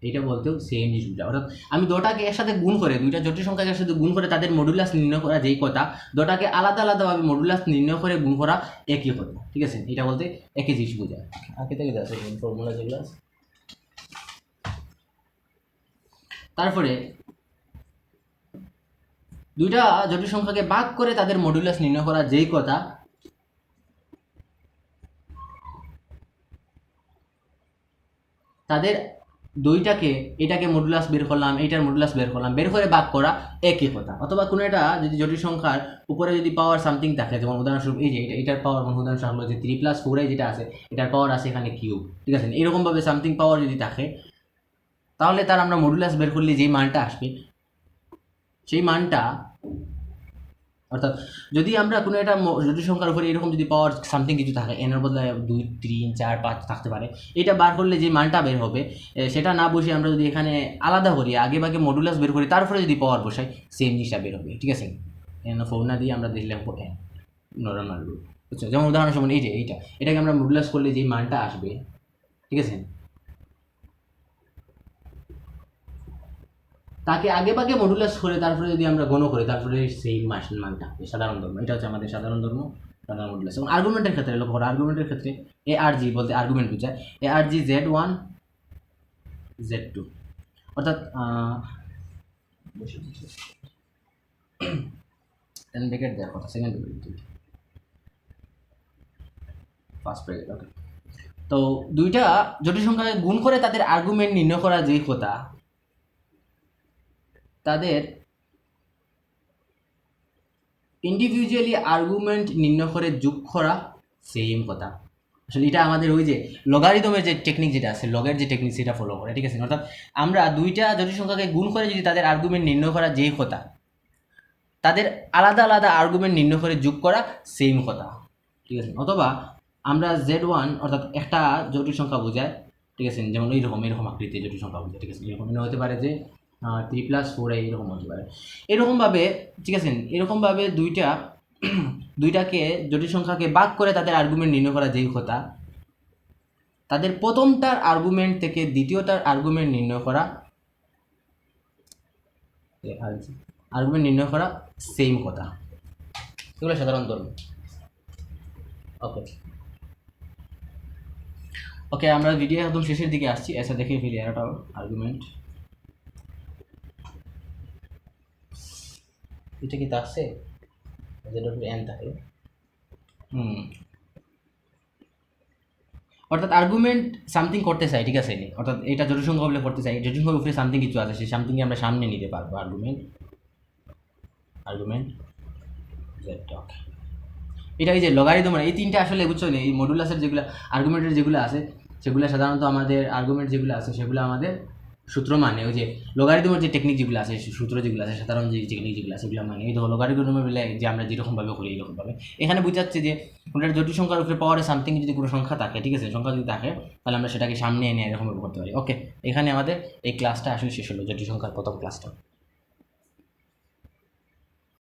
এইটা বলতেও সেম জিনিস বুঝায়। অর্থাৎ আমি দুটাকে একসাথে গুণ করে, দুইটা জটিল সংখ্যাকে একসাথে গুণ করে তাদের মডুলাস নির্ণয় করা যেই কথা, দুটাকে আলাদা আলাদাভাবে মডুলাস নির্ণয় করে গুণ করা একই কথা, ঠিক আছে, এটা বলতে একই জিনিস বোঝায়। আগে থেকে আছে ফর্মুলা যেগুলো আছে। তারপরে দুইটা জটিল সংখ্যাকে ভাগ করে তাদের মডুলাস নির্ণয় করা যেই কথা, তাদের দুইটাকে, এটাকে মডুলাস বের করলাম, এইটার মডুলাস বের করলাম, বের করে ভাগ করা একই কথা। অথবা কোনো একটা যদি জটিল সংখ্যার উপরে যদি পাওয়ার সামথিং থাকে, যেমন উদাহরণস্বরূপ এই যে এটার পাওয়ার, উদাহরণস্বরূপ যে 3+4 যেটা আছে এটার পাওয়ার আছে এখানে কিউব, ঠিক আছে, এরকমভাবে সামথিং পাওয়ার যদি থাকে, তাহলে তার আমরা মডুলাস বের করলে যেই মানটা আসবে সেই মানটা, অর্থাৎ যদি আমরা কোনো একটা জটিল সংখ্যার উপরে এরকম যদি পাওয়ার সামথিং কিছু থাকে, এনের বদলে 2, 3, 4, 5 থাকতে পারে, এটা বার করলে যে মানটা বের হবে সেটা না বসে আমরা যদি এখানে আলাদা করি, আগে ভাগে মডুলাস বের করি, তারপরে যদি পাওয়ার বসাই সেম জিনিসটা বের হবে, ঠিক আছে। ফর্মুলা দিয়ে আমরা দেখলাম নর্মাল রুট, বুঝছো। যেমন উদাহরণস্বরূপ এই যে এটাকে আমরা মডুলাস করলে যেই মানটা আসবে, ঠিক আছে, তাকে আগে ভাগে মডুলাস করে তারপরে যদি আমরা গণ করি, তারপরে সেই মানটা সাধারণ ধর্ম, এটা হচ্ছে আমাদের সাধারণ ধর্ম, সাধারণ মডুলাস। এবং আর্গুমেন্টের ক্ষেত্রে লক্ষ্য করো, আর্গুমেন্টের ক্ষেত্রে ARG বলতে আর্গুমেন্ট বোঝায়, ARG Z1 Z2, অর্থাৎ ব্র্যাকেট দেওয়ার কথা, সেকেন্ড ব্র্যাকেট, ফার্স্ট ব্র্যাকেট, ওকে। তো দুইটা জটিল সংখ্যাকে গুণ করে তাদের আর্গুমেন্ট নির্ণয় করা যেই কথা, তাদের ইন্ডিভিজুয়ালি আর্গুমেন্ট নির্ণয় করে যোগ করা সেম কথা। আসলে এটা আমাদের ওই যে লগারিদমের যে টেকনিক যেটা আছে, লগের যে টেকনিক সেটা ফলো করে, ঠিক আছে। অর্থাৎ আমরা দুইটা জটিল সংখ্যাকে গুণ করে যদি তাদের আর্গুমেন্ট নির্ণয় করা যেই কথা, তাদের আলাদা আলাদা আর্গুমেন্ট নির্ণয় করে যোগ করা সেম কথা, ঠিক আছে। অথবা আমরা Z1 অর্থাৎ একটা জটিল সংখ্যা বোঝায়, ঠিক আছে, যেমন এরকম আকৃতির জটিল সংখ্যা বোঝায়, ঠিক আছে, এরকম হতে পারে যে 3+4 এরকম হতে পারে, এরকমভাবে, ঠিক আছে, এরকমভাবে দুইটাকে জটিল সংখ্যাকে ভাগ করে তাদের আর্গুমেন্ট নির্ণয় করা যেই কথা, তাদের প্রথমটার আর্গুমেন্ট থেকে দ্বিতীয়টার আর্গুমেন্ট নির্ণয় করা সেম কথা, এগুলো সাধারণ ধর্ম। ওকে, আমরা ভিডিও একদম শেষের দিকে আসছি, এসে দেখে ফেলি একটা আর্গুমেন্ট, এটা কি থাকছে n থাকে, অর্থাৎ আর্গুমেন্ট সামথিং করতে চাই, ঠিক আছে, অর্থাৎ এটা জটিল সংখ্যা বলে করতে চাই, জটিল সংখ্যার উপরে সামথিং কিছু আছে, সেই সামথিংকে আমরা সামনে নিতে পারবো, আর্গুমেন্ট এটা এই যে লগারিদম, এই তিনটা আসলে বুঝছো না, এই মডুলাসের যেগুলো আর্গুমেন্টের যেগুলো আছে সেগুলো সাধারণত আমাদের আর্গুমেন্ট যেগুলো আছে সেগুলো আমাদের সূত্র মানে, ওই যে লগারিদমের যে টেকনিক যেগুলো আছে, সূত্র যেগুলো আছে, সাধারণ যে টেকনিক যেগুলো আছে সেগুলো মানে, এই ধরো লগারিদমের বেলায় যে আমরা যেরকমভাবে করি এইরকমভাবে, এখানে বুঝাচ্ছে যে কোনো একটা জটিল সংখ্যার উপরে পাওয়ারে সামথিং যদি কোনো সংখ্যা থাকে, ঠিক আছে, সংখ্যা যদি থাকে, তাহলে আমরা সেটাকে সামনে এনে এরকমভাবে করতে পারি। ওকে, এখানে আমাদের এই ক্লাসটা আসলে শেষ হলো, জটিল সংখ্যার প্রথম ক্লাসটা।